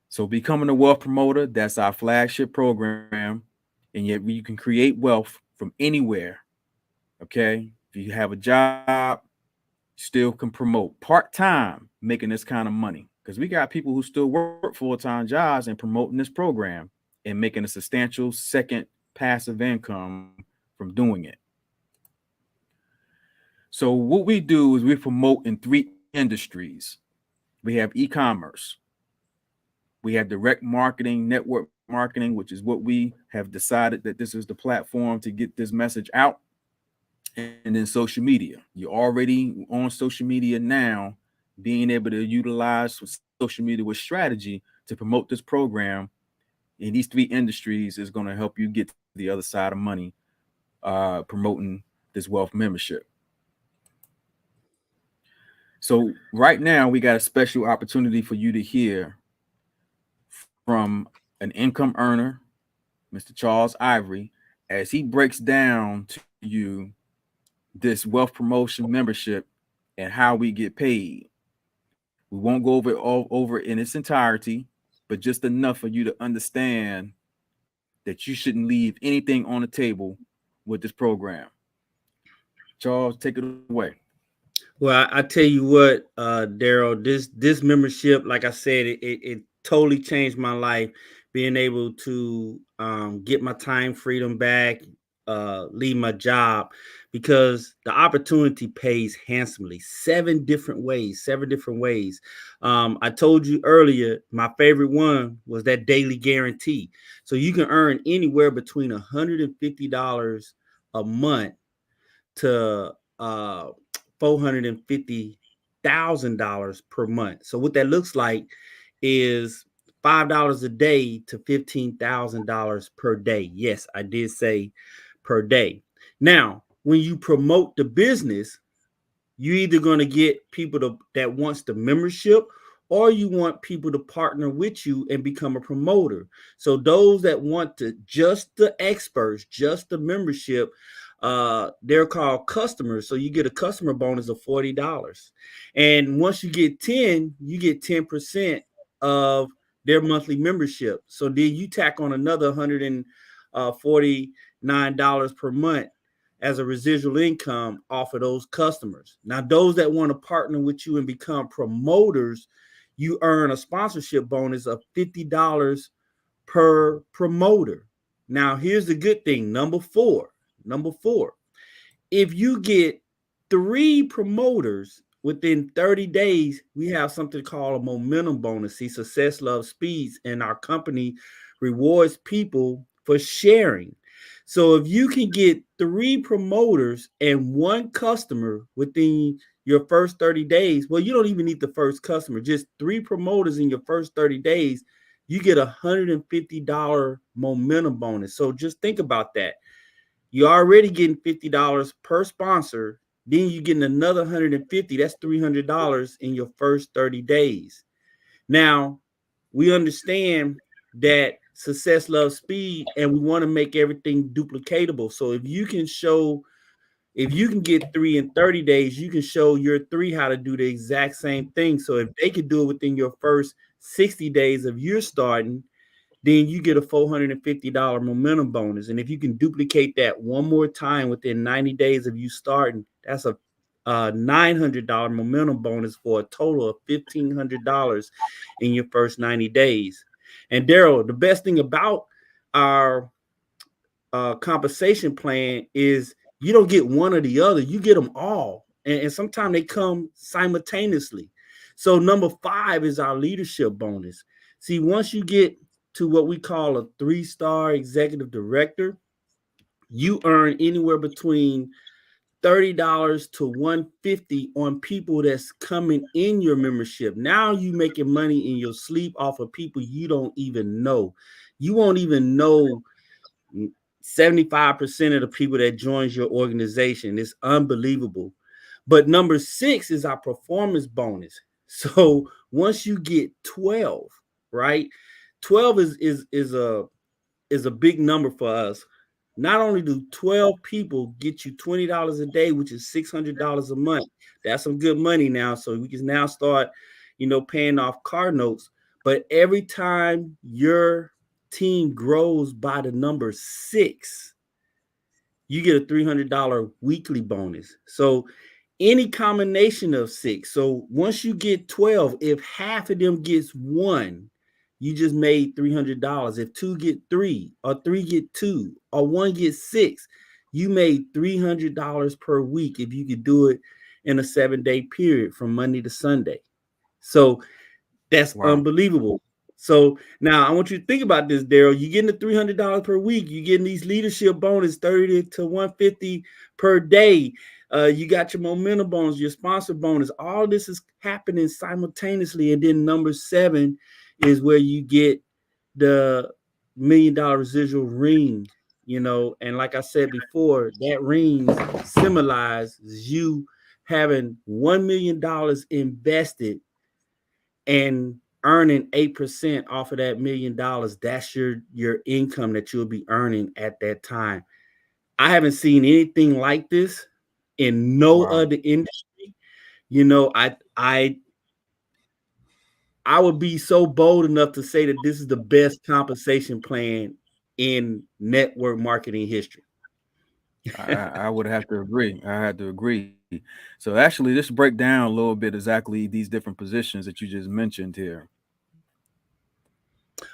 So becoming a wealth promoter, that's our flagship program, and yet you can create wealth from anywhere. Okay. If you have a job, still can promote part-time, making this kind of money. Because we got people who still work full-time jobs and promoting this program and making a substantial second passive income from doing it. So what we do is we promote in 3 industries. We have e-commerce. We have direct marketing, network marketing, which is what we have decided that this is the platform to get this message out. And then social media. You're already on social media now, being able to utilize social media with strategy to promote this program in these 3 industries is going to help you get to the other side of money, promoting this wealth membership. So right now we got a special opportunity for you to hear from an income earner, Mr. Charles Ivory, as he breaks down to you this wealth promotion membership and how we get paid. We won't go over it all over in its entirety, but just enough for you to understand that you shouldn't leave anything on the table with this program. Charles, take it away. Well, I tell you what, Daryl, this membership, like I said, it totally changed my life. Being able to get my time freedom back, leave my job, because the opportunity pays handsomely. 7 different ways. I told you earlier, my favorite one was that daily guarantee. So you can earn anywhere between $150 a month to $450,000 per month. So what that looks like is $5 a day to $15,000 per day. Yes, I did say per day. Now, when you promote the business, you're either going to get people that wants the membership, or you want people to partner with you and become a promoter. So those that want to just the experts, just the membership, they're called customers. So you get a customer bonus of $40. And once you get 10, you get 10% of their monthly membership. So then you tack on another $149 per month as a residual income off of those customers. Now, those that want to partner with you and become promoters, you earn a sponsorship bonus of $50 per promoter. Now, here's the good thing. Number four, if you get 3 promoters within 30 days, we have something called a momentum bonus. See, success loves speeds, and our company rewards people for sharing. So if you can get 3 promoters and 1 customer within your first 30 days, well, you don't even need the first customer, just 3 promoters in your first 30 days, you get $150 momentum bonus. So just think about that. You're already getting $50 per sponsor. Then you're getting another $150. That's $300 in your first 30 days. Now, we understand that success loves speed, and we want to make everything duplicatable. So if you can get 3 in 30 days, you can show your 3 how to do the exact same thing. So if they could do it within your first 60 days of your starting, then you get a $450 momentum bonus. And if you can duplicate that one more time within 90 days of you starting, that's a $900 momentum bonus for a total of $1,500 in your first 90 days. And Daryl, the best thing about our compensation plan is you don't get one or the other, you get them all. And sometimes they come simultaneously. So number 5 is our leadership bonus. See, once you get to what we call a 3-star executive director, you earn anywhere between $30 to $150 on people that's coming in your membership. Now you making money in your sleep off of people you don't even know. You won't even know 75% of the people that joins your organization. It's unbelievable. But number 6 is our performance bonus. So once you get 12, right? 12 is a big number for us. Not only do 12 people get you $20 a day, which is $600 a month. That's some good money now. So we can now start, paying off car notes. But every time your team grows by the number 6, you get a $300 weekly bonus. So any combination of 6. So once you get 12, if half of them gets 1, you just made $300. If 2 get 3, or 3 get 2, or 1 gets 6, you made $300 per week if you could do it in a 7-day period from Monday to Sunday. So that's unbelievable. So now I want you to think about this, Daryl. You're getting the $300 per week. You're getting these leadership bonus, 30 to 150 per day. You got your momentum bonus, your sponsor bonus. All this is happening simultaneously. And then number 7 is where you get the $1 million residual ring, you know. And like I said before, that ring symbolizes you having $1 million invested and earning 8% off of that $1 million. That's your income that you'll be earning at that time. I haven't seen anything like this in no other industry. You know, I would be so bold enough to say that this is the best compensation plan in network marketing history. I would have to agree. I had to agree. So actually, let's break down a little bit exactly these different positions that you just mentioned here.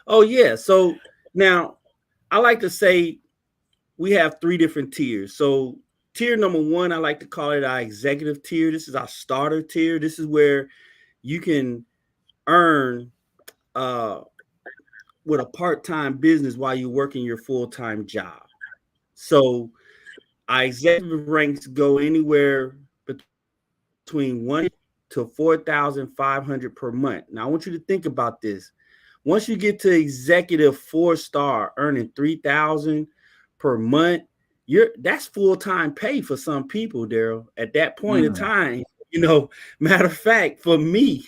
Oh, yeah. So now I like to say we have 3 different tiers. So tier number 1, I like to call it our executive tier. This is our starter tier. This is where you can earn with a part-time business while you're working your full-time job. So our executive ranks go anywhere between 1 to 4,500 per month. Now I want you to think about this. Once you get to executive 4-star, earning 3,000 per month, that's full-time pay for some people, Daryl. At that point in time, you know, matter of fact, for me,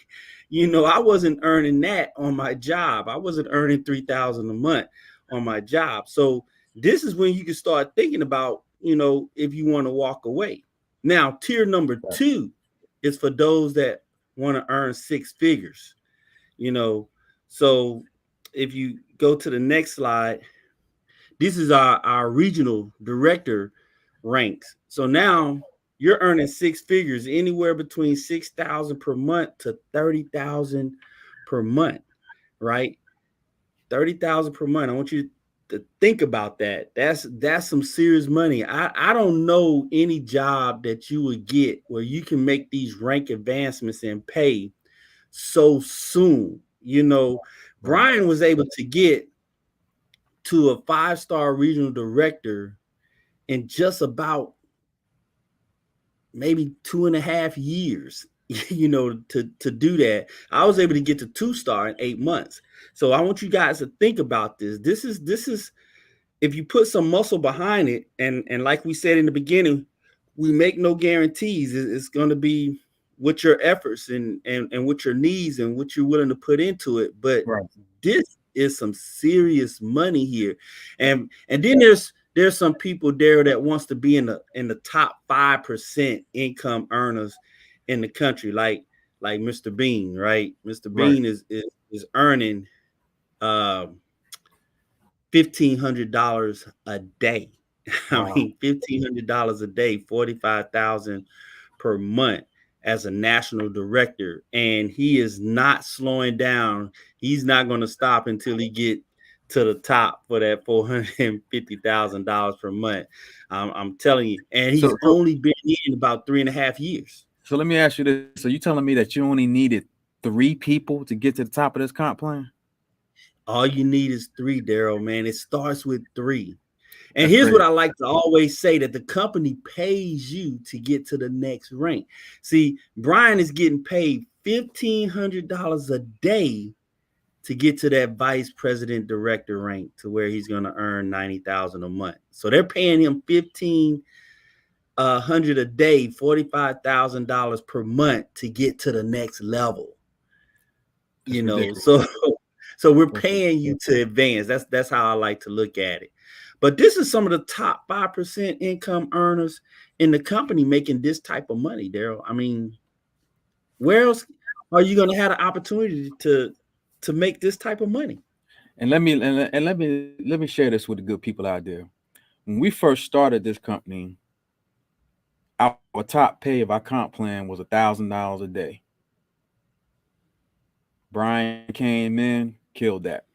you know, I wasn't earning that on my job. I wasn't earning 3,000 a month on my job. So this is when you can start thinking about, you know, if you want to walk away. Now, tier number 2 is for those that want to earn 6 figures, you know. So if you go to the next slide, this is our regional director ranks. So now you're earning 6 figures, anywhere between 6,000 per month to 30,000 per month, right? 30,000 per month. I want you to think about that. That's some serious money. I don't know any job that you would get where you can make these rank advancements and pay so soon. You know, Brian was able to get to a 5-star regional director in just about maybe 2.5 years, you know, to do that. I was able to get to 2-star in 8 months. So I want you guys to think about this. This is if you put some muscle behind it, and like we said in the beginning, we make no guarantees. It's going to be with your efforts and with your needs and what you're willing to put into it. But this is some serious money here. And then there's some people there that wants to be in the top 5% income earners in the country, like Mr. Bean, right? Mr. Bean is earning $1,500 a day. I mean, $1,500 a day, 45,000 per month as a national director, and he is not slowing down. He's not going to stop until he get to the top for that $450,000 per month. I'm telling you, and he's only been in about 3.5 years. So let me ask you this: so you telling me that you only needed 3 people to get to the top of this comp plan? All you need is 3, Daryl, man. It starts with 3. And here's what I like to always say, that the company pays you to get to the next rank. See, Brian is getting paid $1,500 a day to get to that vice president director rank, to where he's going to earn $90,000 a month. So they're paying him $1,500 a day, $45,000 per month to get to the next level. You know, ridiculous. So we're paying you to advance. That's how I like to look at it. But this is some of the top 5% income earners in the company making this type of money, Daryl. I mean, where else are you going to have the opportunity to make this type of money? And let me share this with the good people out there. When we first started this company, our top pay of our comp plan was $1,000 a day. Brian came in, killed that.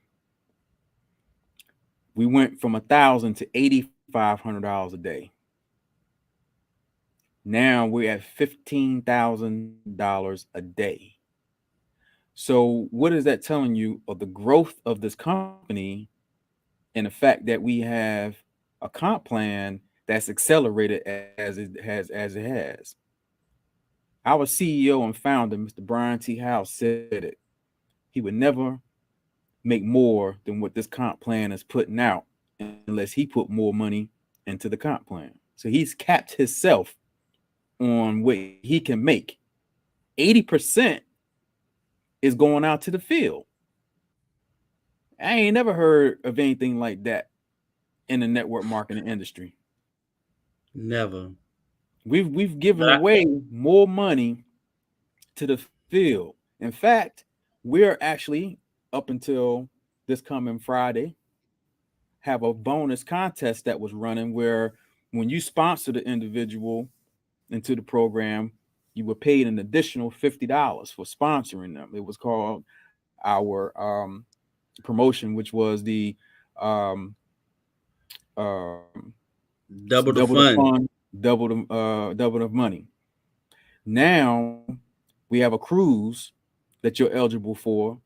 We went from $1,000 to $8,500 a day. Now we're at $15,000 a day. So what is that telling you of the growth of this company and the fact that we have a comp plan that's accelerated as it has? Our CEO and founder, Mr. Brian T. House, said it. He would never make more than what this comp plan is putting out unless he put more money into the comp plan. So he's capped himself on what he can make. 80% is going out to the field. I ain't never heard of anything like that in the network marketing industry. Never. We've given away more money to the field. In fact, we're actually, up until this coming Friday, have a bonus contest that was running where when you sponsor the individual into the program, you were paid an additional $50 for sponsoring them. It was called our promotion, which was the double the fun, double the money. Now we have a cruise that you're eligible for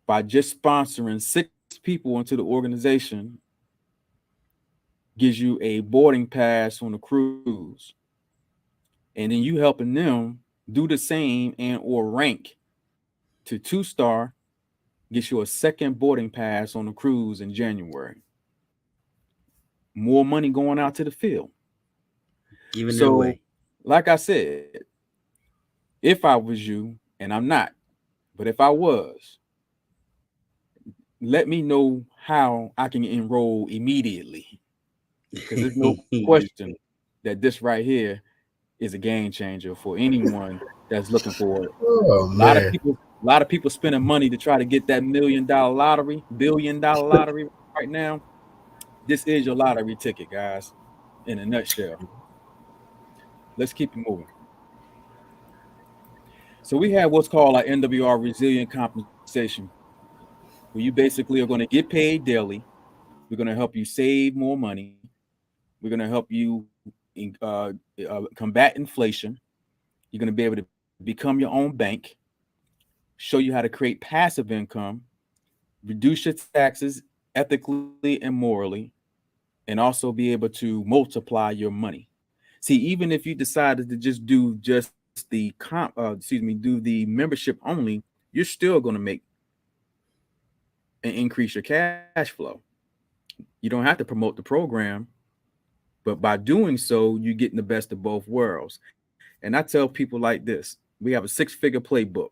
by just sponsoring 6 people into the organization. Gives you a boarding pass on the cruise, and then you helping them do the same and or rank to 2-star, gets you a second boarding pass on the cruise in January. More money going out to the field. Giving it away. Like I said, if I was you, and I'm not, but if I was, let me know how I can enroll immediately. Because there's no question that this right here is a game changer for anyone that's looking for it. Oh, a lot of people spending money to try to get that $1 million lottery, $1 billion lottery right now. This is your lottery ticket, guys, in a nutshell. Let's keep it moving. So we have what's called our NWR resilient compensation, where you basically are going to get paid daily. We're going to help you save more money. We're going to help you combat inflation. You're going to be able to become your own bank, show you how to create passive income, reduce your taxes ethically and morally, and also be able to multiply your money. See, even if you decided to just do the membership only, you're still going to make and increase your cash flow. You don't have to promote the program, but by doing so, you're getting the best of both worlds. And I tell people like this: we have a 6-figure playbook.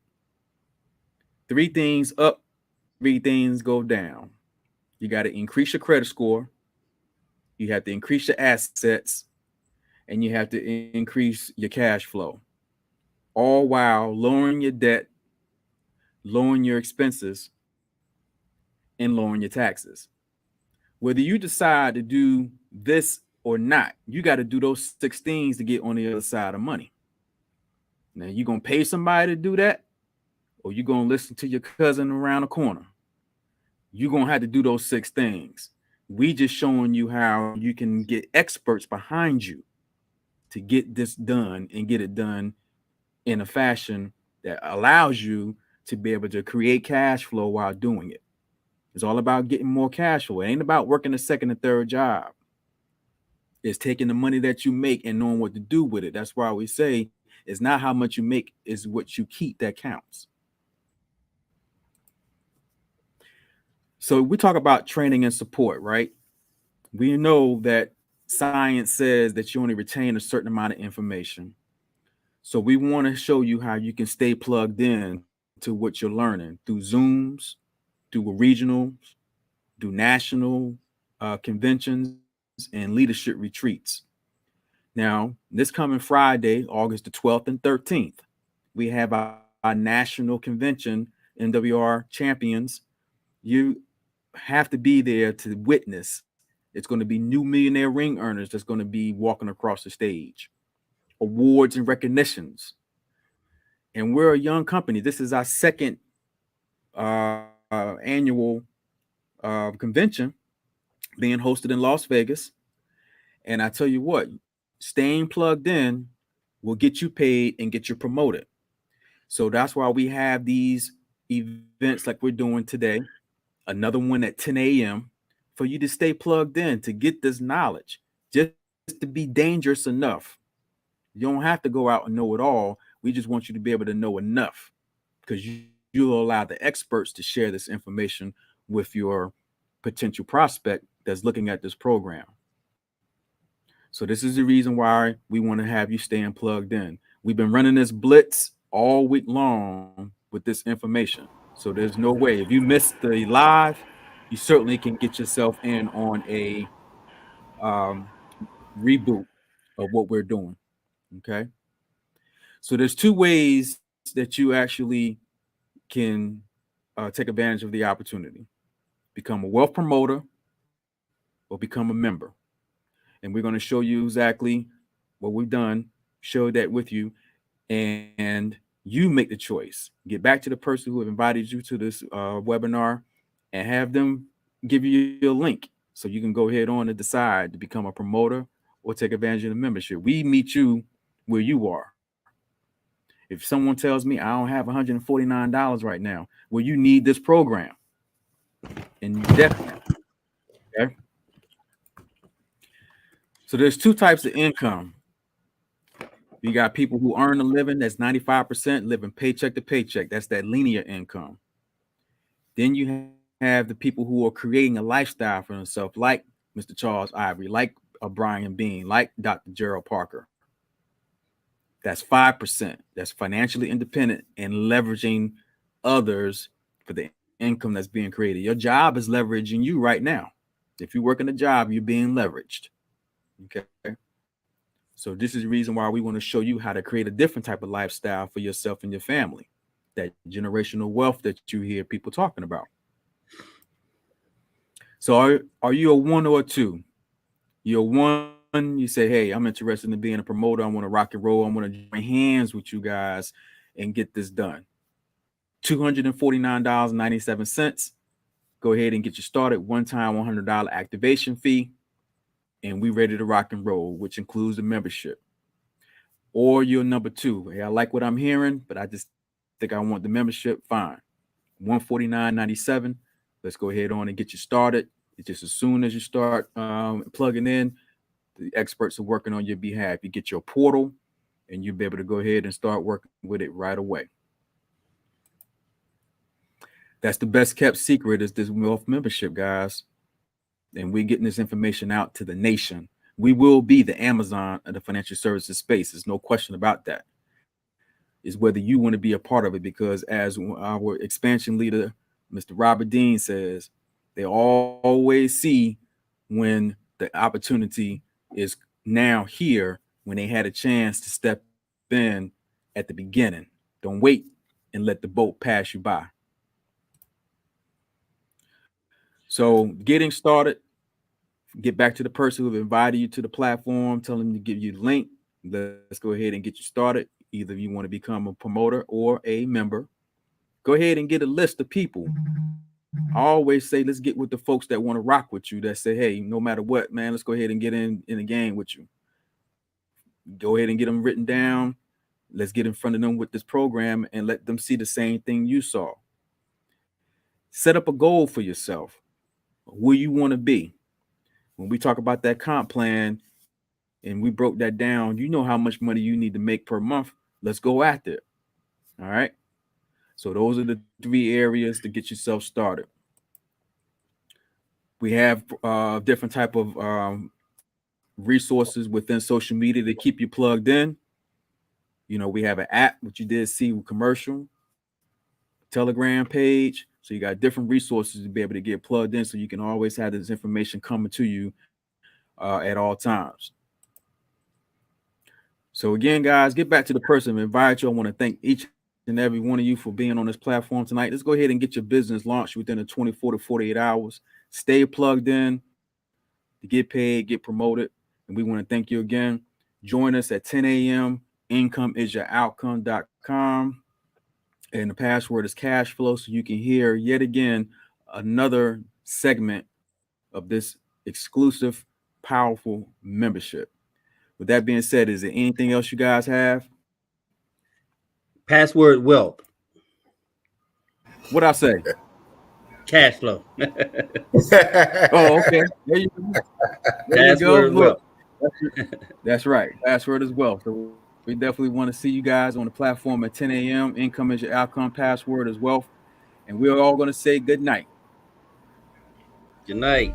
3 things up, 3 things go down. You got to increase your credit score. You have to increase your assets, and you have to increase your cash flow, all while lowering your debt, lowering your expenses, and lowering your taxes. Whether you decide to do this or not, you got to do those 6 things to get on the other side of money. Now, you going to pay somebody to do that, or you going to listen to your cousin around the corner? You're going to have to do those 6 things. We just showing you how you can get experts behind you to get this done and get it done in a fashion that allows you to be able to create cash flow while doing it. It's all about getting more cash flow. It ain't about working a second and third job. It's taking the money that you make and knowing what to do with it. That's why we say it's not how much you make, it's what you keep that counts. So we talk about training and support, right? We know that science says that you only retain a certain amount of information. So we want to show you how you can stay plugged in to what you're learning through Zooms, through regionals, through national conventions and leadership retreats. Now, this coming Friday, August the 12th and 13th, we have our national convention, NWR Champions. You have to be there to witness. It's going to be new millionaire ring earners that's going to be walking across the stage. awards and recognitions. And we're a young company. This is our second annual convention being hosted in Las Vegas. And I tell you what, staying plugged in will get you paid and get you promoted. So that's why we have these events like we're doing today, another one at 10 a.m. for you to stay plugged in, to get this knowledge, just to be dangerous enough. You don't have to go out and know it all. We just want you to be able to know enough, because you'll allow the experts to share this information with your potential prospect that's looking at this program. So this is the reason why we want to have you staying plugged in. We've been running this blitz all week long with this information. So there's no way, if you missed the live, you certainly can get yourself in on a reboot of what we're doing. Okay. So there's two ways that you actually can take advantage of the opportunity: become a wealth promoter or become a member. And we're going to show you exactly what we've done, show that with you, and you make the choice. Get back to the person who invited you to this webinar and have them give you your link so you can go ahead on and decide to become a promoter or take advantage of the membership. We meet you where you are. If someone tells me I don't have $149 right now, well, you need this program. And definitely. Okay. So there's two types of income. You got people who earn a living, that's 95% living paycheck to paycheck. That's that linear income. Then you have the people who are creating a lifestyle for themselves, like Mr. Charles Ivory, like Brian Bean, like Dr. Gerald Parker. That's 5%. That's financially independent and leveraging others for the income that's being created. Your job is leveraging you right now. If you work in a job, you're being leveraged. Okay. So this is the reason why we want to show you how to create a different type of lifestyle for yourself and your family. That generational wealth that you hear people talking about. So are you a one or a two? You're one, you say, hey, I'm interested in being a promoter. I want to rock and roll. I want to join hands with you guys and get this done. $249.97. Go ahead and get you started. One-time $100 activation fee. And we ready to rock and roll, which includes the membership. Or you're number two. Hey, I like what I'm hearing, but I just think I want the membership. Fine. $149.97. Let's go ahead on and get you started. It's just as soon as you start plugging in, the experts are working on your behalf. You get your portal, and you'll be able to go ahead and start working with it right away. That's the best kept secret, is this wealth membership, guys. And we're getting this information out to the nation. We will be the Amazon of the financial services space. There's no question about that. It's whether you want to be a part of it, because as our expansion leader, Mr. Robert Dean, says, they always see when the opportunity is now here, when they had a chance to step in at the beginning. Don't wait and let the boat pass you by. So getting started, get back to the person who invited you to the platform, tell them to give you the link. Let's go ahead and get you started. Either you want to become a promoter or a member. Go ahead and get a list of people. I always say, let's get with the folks that want to rock with you, that say, hey, no matter what, man, let's go ahead and get in the game with you. Go ahead and get them written down. Let's get in front of them with this program and let them see the same thing you saw. Set up a goal for yourself, where you want to be. When we talk about that comp plan and we broke that down, you know how much money you need to make per month. Let's go after it. All right. So those are the three areas to get yourself started. We have different type of resources within social media to keep you plugged in. You know, we have an app, which you did see with commercial, Telegram page. So you got different resources to be able to get plugged in, so you can always have this information coming to you at all times. So again, guys, get back to the person who invited you. I want to thank each and every one of you for being on this platform tonight. Let's go ahead and get your business launched within the 24 to 48 hours. Stay plugged in to get paid, get promoted. And we want to thank you again. Join us at 10 a.m. IncomeIsYourOutcome.com. And the password is cash flow, so you can hear yet again another segment of this exclusive, powerful membership. With that being said, is there anything else you guys have? Password wealth. What I say? Cash flow. Oh, okay. There you go. There you go. Look, that's right. Password as well. So we definitely want to see you guys on the platform at 10 a.m. Income is your outcome. Password as well. And we're all going to say good night. Good night.